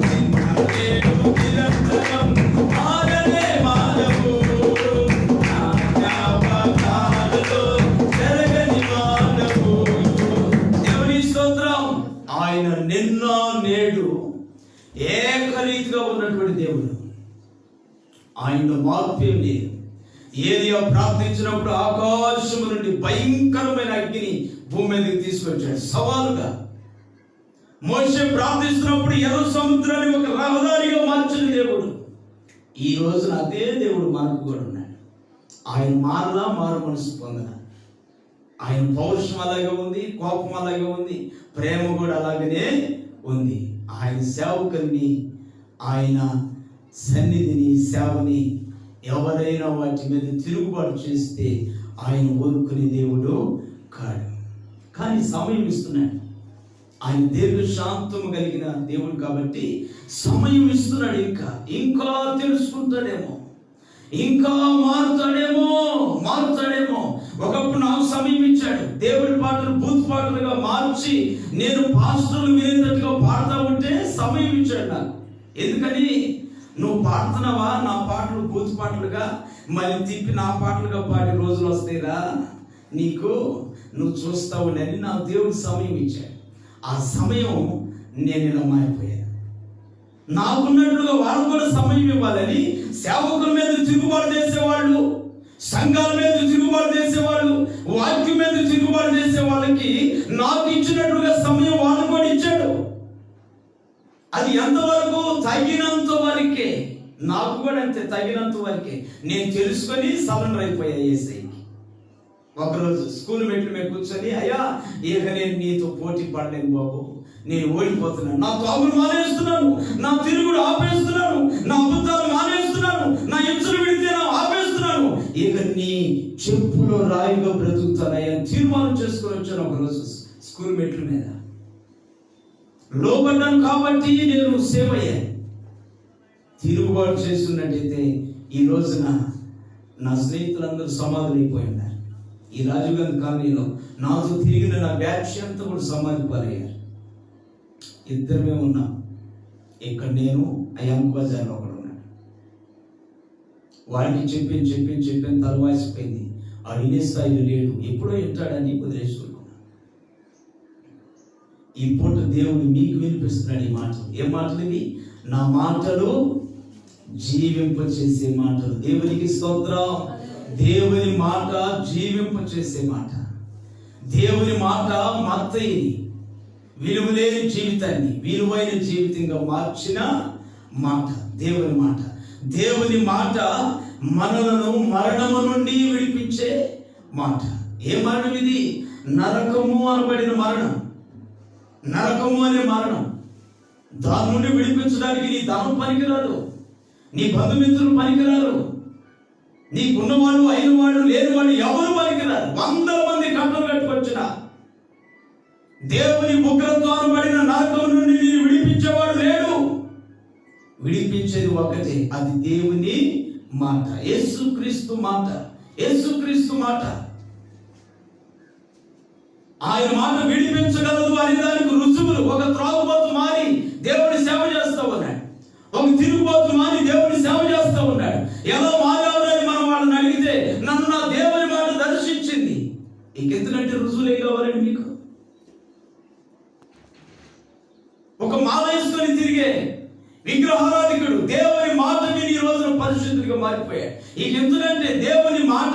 నిన్న నేడు నిరంతరం మారనే మారవు. నా జ్ఞాపకాలలో జరగని వాడవు. దేవుని స్తోత్రం. ఆయన నిన్న నేడు ఏకరీతిగా ఉన్నటువంటి దేవుడు. ఆయనలో మార్పు ఏం లేదు. ఏలియా ప్రార్థించినప్పుడు ఆకాశము నుండి భయంకరమైన అగ్నిని భూమి మీదకి తీసుకొచ్చాడు సవాలుగా. మోషే ప్రార్థిస్తున్నప్పుడు ఎర్ర సముద్రాన్ని ఒక రహదారిగా మార్చిన దేవుడు. ఈ రోజున అదే దేవుడు మనకు కూడా ఉన్నాడు. ఆయన మారలా, మారు మనసు పొందలా. ఆయన పౌరుషం అలాగే ఉంది, కోపం అలాగే ఉంది, ప్రేమ కూడా అలాగనే ఉంది. ఆయన సేవకుల్ని, ఆయన సన్నిధిని, సేవని ఎవరైనా వాటి మీద తిరుగుబాటు చేస్తే ఆయన ఊరుకునే దేవుడు కాడు. కానీ సమయం ఇస్తున్నాడు. ఆయన దీర్ఘశాంతము కలిగిన దేవుడు కాబట్టి సమయం ఇస్తున్నాడు. ఇంకా తెలుసుకుంటాడేమో, ఇంకా మారుతాడేమో. ఒకప్పుడు నాకు సమయం ఇచ్చాడు. దేవుడి పాటలు బూత్ పాటలుగా మార్చి నేను పాస్టర్లు వినేటట్టుగా పాడుతూ ఉంటే సమయం ఇచ్చాడు నాకు. ఎందుకని? నువ్వు పాడుతున్నావా నా పాటలు బూత్ పాటలుగా, మళ్ళీ తిప్పి నా పాటలుగా పాడే రోజులు వస్తాయిరా నీకు, నువ్వు చూస్తావు అని నాకు దేవుడు సమయం ఇచ్చాడు. ఆ సమయం నేను ఇలా మారిపోయాను. నాకున్నట్లుగా వాళ్ళు కూడా సమయం ఇవ్వాలని సేవకుల మీద తిరుగుబాటు చేసేవాళ్ళు, సంఘాల మీద తిరుగుబాటు చేసేవాళ్ళు, వాక్యం మీద తిరుగుబాటు చేసే వాళ్ళకి నాకు ఇచ్చినట్లుగా సమయం వాళ్ళు కూడా ఇచ్చాడు. అది ఎంతవరకు? తగినంత వరకే. నాకు కూడా అంతే, తగినంత వరకే. నేను తెలుసుకొని సరెండర్ అయిపోయా యేసయ్యకి. ఒకరోజు స్కూల్ మెట్ల మీద కూర్చొని, అయ్యా ఇక నేను నీతో పోటీ పడలేను బాబు, నేను ఓడిపోతున్నాను. నా తాగుడు మానేస్తున్నాను, నా తిరుగుడు ఆపేస్తున్నాను, నా అబద్ధాలు మానేస్తున్నాను, నా ఎచ్చులు విడితే ఆపేస్తున్నాను, ఇక నీ చెప్పులో రాయిగా బ్రతుకుతానయ్యా తీర్మానం చేసుకొని వచ్చాను. ఒకరోజు స్కూల్ మెట్ల మీద లోబడ్డాను కాబట్టి నేను సేవ్ అయ్యాను. తిరుగుబాటు చేస్తున్నట్టయితే ఈ రోజున నా స్నేహితులందరూ సమాధులు అయిపోయి ఉన్నారు. ఈ రాజీవ్ గాంధీ కాలనీలో నాతో తిరిగిన నా బ్యాచ్ అంతా కూడా సమాధి పాలయ్యారు. ఇద్దరమే ఉన్నాం. ఇక్కడ నేను అయాంక్ బజార్లో ఒకడు ఉన్నాడు. వాడికి చెప్పిన తలవాసిపోయింది. ఆ వినే స్థాయిలో లేడు, ఎప్పుడో వింటాడని వదిలేసుకున్నాను. ఈ పూట దేవుడు మీకు వినిపిస్తున్నాడు ఈ మాటలు. ఏ మాటలు ఇవి? నా మాటలు జీవింపచేసే మాటలు. దేవునికి స్తోత్రం. దేవుని మాట జీవింపచేసే మాట. దేవుని మాట మత్తయిని, విలువలేని జీవితాన్ని విలువైన జీవితంగా మార్చిన మాట దేవుని మాట. దేవుని మాట మనలను మరణము నుండి విడిపించే మాట. ఏ మరణం ఇది? నరకము అనబడిన మరణం. నరకము అనే మరణం. దాని నుండి విడిపించడానికి నీ ధనం పనికిరాదు, నీ బంధుమిత్రులు పనికిరారు, నీకున్నవాడు అయినవాడు లేనివాడు ఎవరు పనికిరారు. 100 మంది కట్టలు కట్టుకొచ్చిన దేవుని ఉగ్రత్వాన్ని పడిన నరకం నుండి నేను విడిపించేవాడు లేడు. విడిపించేది ఒకటే, అది దేవుని మాట, యేసుక్రీస్తు మాట. యేసుక్రీస్తు మాట, ఆయన మాట విడిపించగలదు అనే దానికి రుజువులు. ఒక త్రాగుబోతు మారి దేవుని సేవ చేస్తూ ఉన్నాడు, ఒక తిరుగుబోతు మారి దేవుని సేవ చేస్తూ ఉన్నాడు. ఎలా మారాలని మనం వాళ్ళని అడిగితే, నన్ను నా దేవుని మాట దర్శించింది. ఇంకెందుకంటే రుజువులే కావాలండి మీకు? ఒక మాల వేసుకొని తిరిగే విగ్రహారాధికుడు దేవుని మాట విని ఈ రోజున పరిశుద్ధుడిగా మారిపోయాడు. ఎందుకంటే దేవుని మాట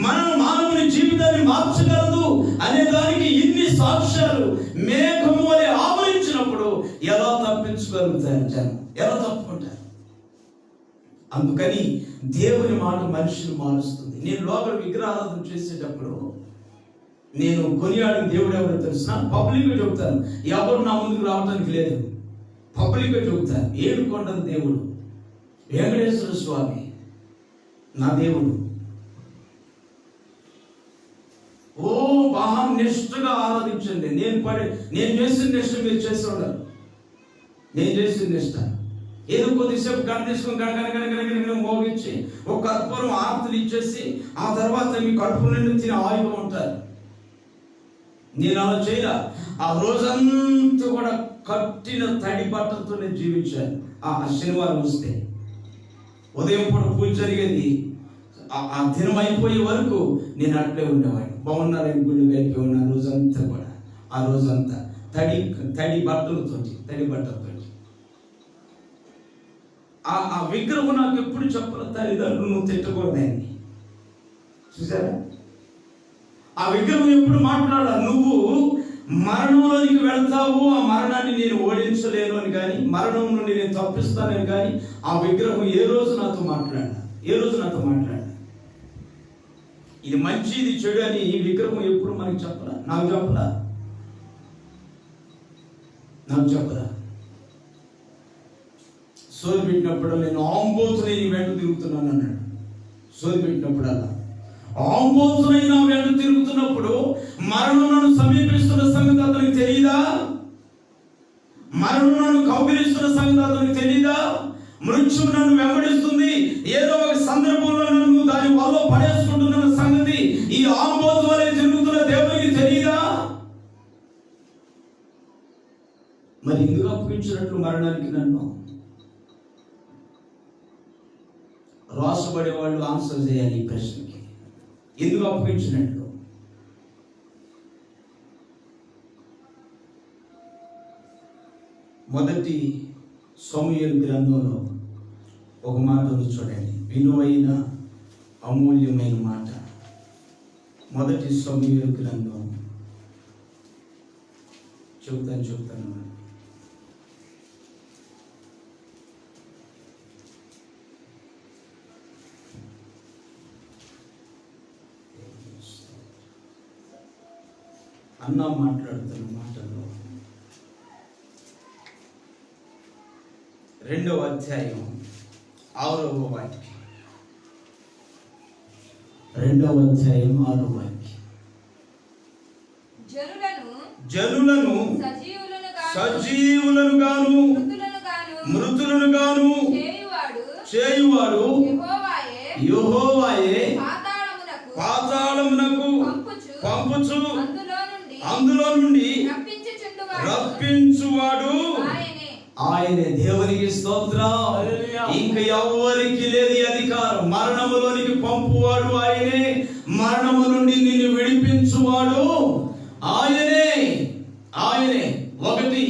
మానవుని జీవితాన్ని మార్చగలదు అనే దానికి ఇన్ని సాక్ష్యాలు మేఘము వలె ఆవరించినప్పుడు ఎలా తప్పించుకోగలుగుతారు జనం? ఎలా తప్పుకుంటారు? అందుకని దేవుని మాట మనిషిని మారుస్తుంది. నేను లోపల విగ్రహారాధన చేసేటప్పుడు నేను కొనియాడిన దేవుడు ఎవరో తెలిసిన పబ్లిక్గా చెబుతాను, ఎవరు నా ముందుకు రావడానికి లేదు. పబ్లిక్గా చెబుతాను, ఏడుకొండల దేవుడు వెంకటేశ్వర స్వామి నా దేవుడు. ఓ బాగా నిష్ఠగా ఆరాధించండి. నేను చేసిన నిష్ఠ మీరు చేసి ఉండరు. నేను చేసిన నిష్ఠ ఏదో కొద్దిసేపు గంట తీసుకుని గనగనగనగనగన మోగించి ఒక కర్పూరం ఆర్తులు ఇచ్చేసి ఆ తర్వాత మీ కడుపు నుండి తిని ఆయుగా ఉంటారు. నేను అలా చేయలే. ఆ రోజంతా కూడా కట్టిన తడి బట్టలతో నేను జీవించాను. ఆ శనివారం వస్తే ఉదయం పూట పూజ జరిగేది, ఆ దినం అయిపోయే వరకు నేను అట్లే ఉండేవాడిని. బాగున్నారని గుళ్ళు వెళ్ళిపోయి ఉన్న రోజంతా కూడా, ఆ రోజంతా తడి బట్టలతోటి. ఆ విగ్రహం నాకు ఎప్పుడు చెప్పాలి, తల్లిదండ్రులు నువ్వు తిట్టకూడదని. చూసారా? ఆ విగ్రహం ఎప్పుడు మాట్లాడాల, నువ్వు మరణంలోనికి వెళ్తావు, ఆ మరణాన్ని నేను ఓడించలేను అని కానీ, మరణం నుండి నేను తప్పిస్తానని కానీ ఆ విగ్రహం ఏ రోజు నాతో మాట్లాడా. ఇది మంచి ఇది చెడు అని ఈ విగ్రహం ఎప్పుడు మనకి చెప్పలా, నాకు చెప్పరా. సోది పెట్టినప్పుడు నేను ఆంబోతుని నీ వెంట తిరుగుతున్నాను అన్నాడు. సోది పెట్టినప్పుడల్లా ఆంబోతునై నా వెంట తిరుగుతున్నప్పుడు మరణం నన్ను సమీపిస్తున్న సంగతి అతనికి తెలియదా? మరణం నన్ను కౌగిలిస్తున్న సంగతి అతనికి తెలియదా? మృత్యువు నన్ను వెంబడిస్తుంది, ఏదో ఒక సందర్భంలో నన్ను దాని వల్ల పడేసుకుంటున్న సంగతి ఈ ఆంబోతు వలె తిరుగుతున్న దేవునికి తెలియదా? మరి ఎందుకు అప్పగించినట్లు మరణానికి నన్ను? రాసుబడే వాళ్ళు ఆన్సర్ చేయాలి ఈ ప్రశ్నకి. ఎందుకు అప్పగించినట్లు? మొదటి సమూయేలు గ్రంథంలో ఒక మాట ఉంది చూడండి, విలువైన అమూల్యమైన మాట. మొదటి సమూయేలు గ్రంథం చెబుతాను. అన్న మాట్లాడుతున్న మాటల్లో 2వ అధ్యాయం 6వ వాక్యం. 2వ అధ్యాయం 6వ వాక్యం. జనులను సజీవులను గాను మృతులను గాను చేయువాడు యెహోవాయే పాతాళమునకు పంపుచు అందులో నుండి రప్పించువాడు ఆయనే. దేవునికి స్తోత్రం. ఇంకా ఎవరికి లేదు అధికారం. మరణములోనికి పంపువాడు ఆయనే, మరణము నుండి నిన్ను విడిపించువాడు ఆయనే. 1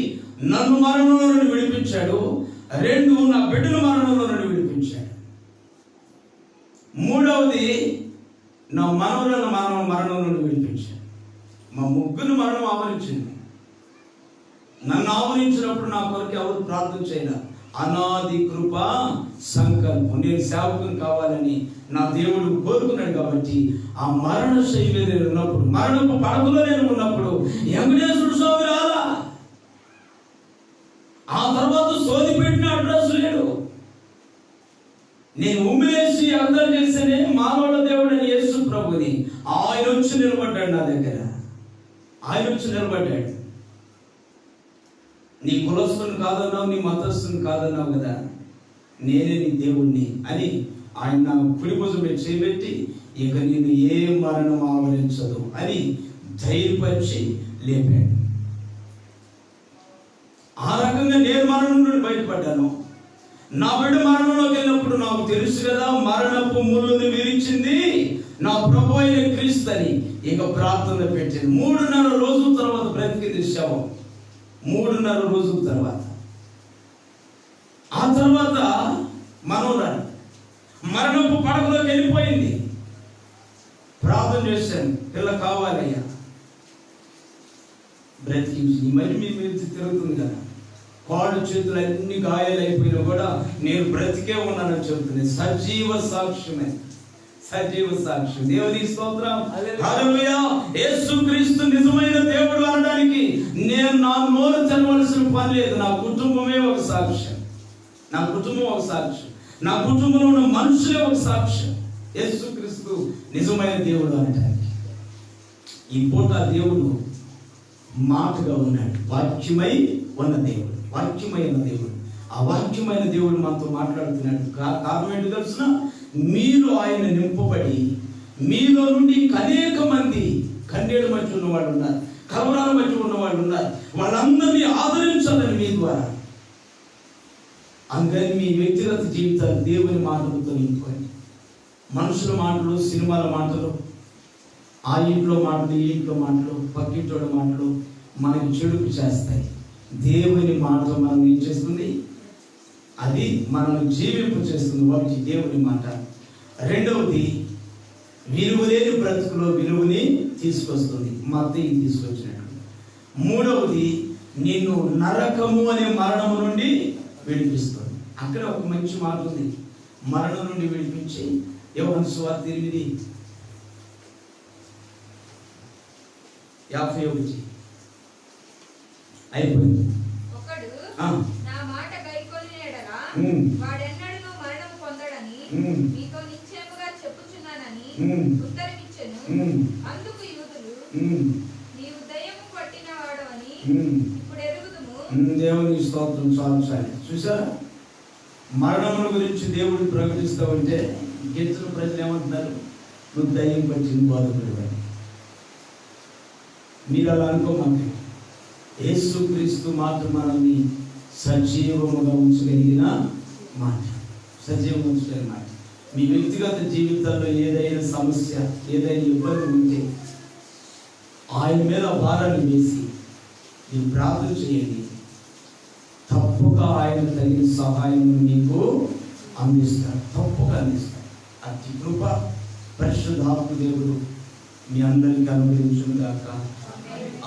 నన్ను మరణంలో నుండి విడిపించాడు, 2 నా బిడ్డను మరణంలో నుండి విడిపించాడు, 3వది నా మనవలను మరణం నుండి విడిపించాడు. మా ముగ్గురు మరణం ఆవరించింది. నన్ను ఆవరించినప్పుడు నా కొరకు ఎవరు ప్రార్థన చేయాలి. అనాది కృప సంకల్పం. నేను సేవకుని కావాలని నా దేవుడు కోరుకున్నాడు. కాబట్టి ఆ మరణ శైలి నేను ఉన్నప్పుడు, మరణపు పడకలో నేను ఉన్నప్పుడు వెంకటేశ్వర స్వామి రాలా. ఆ తర్వాత సోది పెట్టిన అడ్రస్ లేడు. నేను ఉమ్మిలేసి అర్థం చేస్తేనే మానవుల దేవుడు అని యేసు ప్రభుని ఆయన వచ్చి నిలబడ్డాడు నా దగ్గర. ఆయన వచ్చి నిలబడ్డాడు. నీ కులస్తుని కాదన్నావు, నీ మతస్థుని కాదన్నావు కదా, నేనే నీ దేవుణ్ణి అని ఆయన నా కుడి భుజం మీద చేయబెట్టి ఇక నేను ఏ మరణం ఆవరించదు అని ధైర్యపరిచి లేపాడు. ఆ రకంగా నేను మరణం నుండి బయటపడ్డాను. నా బిడ్డ మరణంలోకి వెళ్ళినప్పుడు నాకు తెలుసు కదా, మరణపు ముళ్ళుని విరిచింది నా ప్రభు అయిన క్రీస్తు అని ఇక ప్రార్థన పెట్టింది. 3.5 రోజుల తర్వాత బ్రతికింది శవం. 3.5 రోజుల తర్వాత. ఆ తర్వాత మనోరాలు మరణపు పడకలోకి వెళ్ళిపోయింది. ప్రార్థన చేశాను, పిల్ల కావాలయ్యా, బ్రతికించి. మరి మీ మీద తిరుగుతుంది కదా, కాళ్ళు చేతులు అన్ని గాయాలు అయిపోయినా కూడా నేను బ్రతికే ఉన్నానని చెబుతుంది. సజీవ సాక్ష్యమే, సజీవ సాక్ష్యం. దేవునికి స్తోత్రం. హల్లెలూయా. యేసుక్రీస్తు నిజమైన దేవుడు అనడానికి నేను నా నోరు తెరవలసిన పని లేదు. నా కుటుంబమే ఒక సాక్ష్యం, నా కుటుంబం ఒక సాక్ష్యం, నా కుటుంబంలో ఉన్న మనుషులే ఒక సాక్ష్యం యేసుక్రీస్తు నిజమైన దేవుడు అనడానికి. ఈ పూట దేవుడు మాటగా ఉన్నాడు, వాక్యమై ఉన్న దేవుడు, వాక్యమైన దేవుడు. ఆ వాక్యమైన దేవుడు మనతో మాట్లాడుతున్నాడు. కారణం ఏంటి తెలుసిన? మీరు ఆయన నింపబడి మీలో నుండి అనేక మంది కన్నీళ్ళ మధ్య ఉన్నవాళ్ళు ఉన్నారు, కలవరాల మధ్య ఉన్నవాళ్ళు ఉన్నారు. వాళ్ళందరినీ ఆదరించాలని మీ ద్వారా. అందుకని మీ వ్యక్తిగత జీవితాలు దేవుని మాటలతో నింపుకోండి. మనుషుల మాటలు, సినిమాల మాటలు, ఆ ఇంట్లో మాటలు, ఈ ఇంట్లో మాటలు, పక్కింటోళ్ళ మాటలు మనకి చెడుపు చేస్తాయి. దేవుని మాట మనం ఏం చేస్తుంది? అది మనల్ని జీవింపు చేస్తుంది. ఒకటి దేవుని మాట. రెండవది విలువలేని బ్రతుకులో విలువని తీసుకొస్తుంది, మత్తయి తీసుకొచ్చినట్టు. మూడవది నిన్ను నరకము అనే మరణము నుండి విడిపిస్తుంది. అక్కడ ఒక మంచి మాట ఉంది, మరణం నుండి విడిపించి. యోహాను సువార్త 8:51 అయిపోయింది. ఒకడు నా మాట గైకొని ఎడల వాడెన్నడూ మరణం పొందడని మీతో నిశ్చయముగా చెప్పుచున్నానని ఉత్తరమిచ్చెను. అందుకు యూదులు, నీవు దయ్యము పట్టిన వాడవని ఇప్పుడు ఎరుగుదుము. దేవుని స్తోత్రం. చాలు. చూసారా, మరణముల గురించి దేవుడు ప్రకటిస్తూ ఉంటే గిరిజన ప్రజలు ఏమంటున్నారు? నువ్వు దయ్యం పట్టిన బాధపడి. మీరు అలా అనుకోమంటే యేసుక్రీస్తు మాత్రం మనల్ని సజీవముగా ఉంచగలిగిన మాట, సజీవంగా ఉంచగలిగిన మాట. మీ వ్యక్తిగత జీవితాల్లో ఏదైనా సమస్య, ఏదైనా ఇబ్బంది ఉంటే ఆయన మీద భారాన్ని వేసి మీరు ప్రార్థన చేయండి. తప్పక ఆయన తగిన సహాయం మీకు అందిస్తాడు, తప్పక అందిస్తాడు. అతి కృప పరిశుద్ధాత్మ దేవుడు మీ అందరికీ అనుగ్రహించును గాక.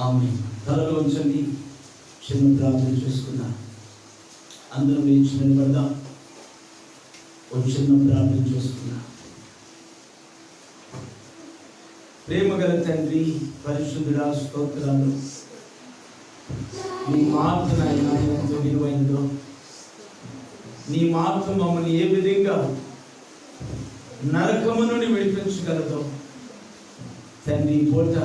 ఆమేన్. తలలో ఉంచండి, చిన్న ప్రార్థన చేసుకుందాం. అందరం లేచి నిలబడదాం. ఒక చిన్న ప్రార్థన చేసుకుందాం. ప్రేమగల తండ్రి, పరిశుద్ధుడా, స్తోత్రాలు. నీ మాట నాయన ఎంతో విలువైనదో, నీ మాట మమ్మల్ని ఏ విధంగా నరకము నుండి విడిపించగలదో తండ్రి, పూట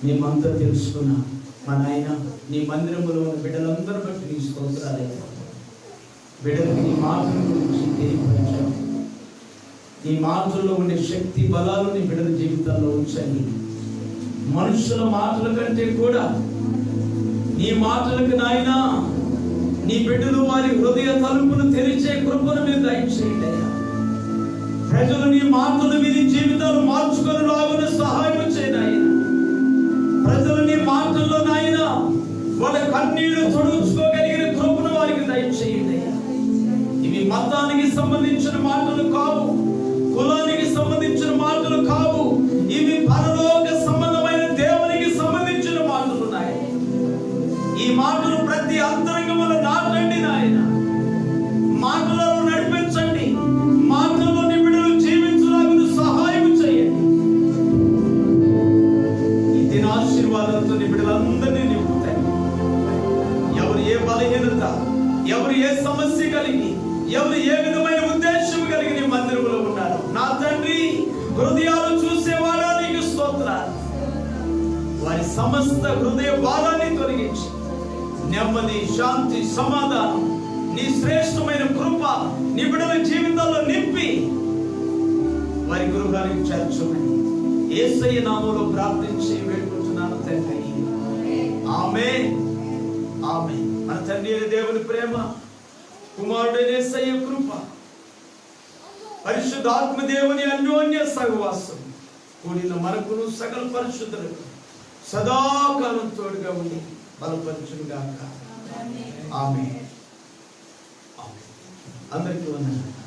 మేమంతా తెలుసుకున్నాం. మా నాయన, నీ మందిరంలో ఉన్న బిడ్డలందరూ బట్టి నీ స్తోత్రాలయ్యా. బిడ్డలకి నీ మాటల గురించి తెలియపరిచావు. నీ మాటల్లో ఉండే శక్తి బలాలు నీ బిడ్డల జీవితాల్లో ఉంచండి. మనుషుల మాటల కంటే కూడా నీ మాటలకు నాయన నీ బిడ్డలు వారి హృదయ తలుపును తెరిచే కృపను మీరు దయచేయండి అయ్యా. ప్రజలు నీ మాటలు విని జీవితాలు మార్చుకొని లాగున సహాయం చేయండి ఆయన. ప్రజలు నీ మాటల్లో నాయన వాళ్ళ కన్నీళ్లు తొడుచుకోగలిగిన కృపను వారికి దయచేయండి అయ్యా. ఇవి మతానికి సంబంధించిన మాటలు కావు, కులానికి సంబంధించిన మాటలు కావు. ఇవి పరలోక సంబంధమైన దేవునికి సంబంధించిన మాటలు ఉన్నాయి. ఈ మాటలు ప్రతి అంతరంగంలో నాటండి నాయన. మాటలను నడిపించండి. మాటల్లో నీ బిడ్డలు జీవించడానికి సహాయం చేయండి. ఈ దిన ఆశీర్వాదంతో నీ బిడ్డలందరినీ నింపుతాయి. ఎవరు ఏ బలహీనత వారి సమస్త హృదయ భారాన్ని తొలగించి నెమ్మది, శాంతి, సమాధానం, నీ శ్రేష్టమైన కృప నీ బిడ్డల జీవితాల్లో నింపి వారి గృహానికి చేర్చమని యేసయ్య నామములో ప్రార్థించి వేడుకుంటున్నాను తండ్రి. ఆమేన్, ఆమేన్. మన తండ్రి అయిన దేవుని ప్రేమ, కుమారుడైన యేసయ్య కృప, పరిశుద్ధాత్మ దేవుని అన్యోన్య సహవాసం కూడిన మనకును సకల పరిశుద్ధులకు సదాకాలం తోడుగా ఉండి బలపరచుగాక. ఆమేన్. అందరికీ వందనాలు.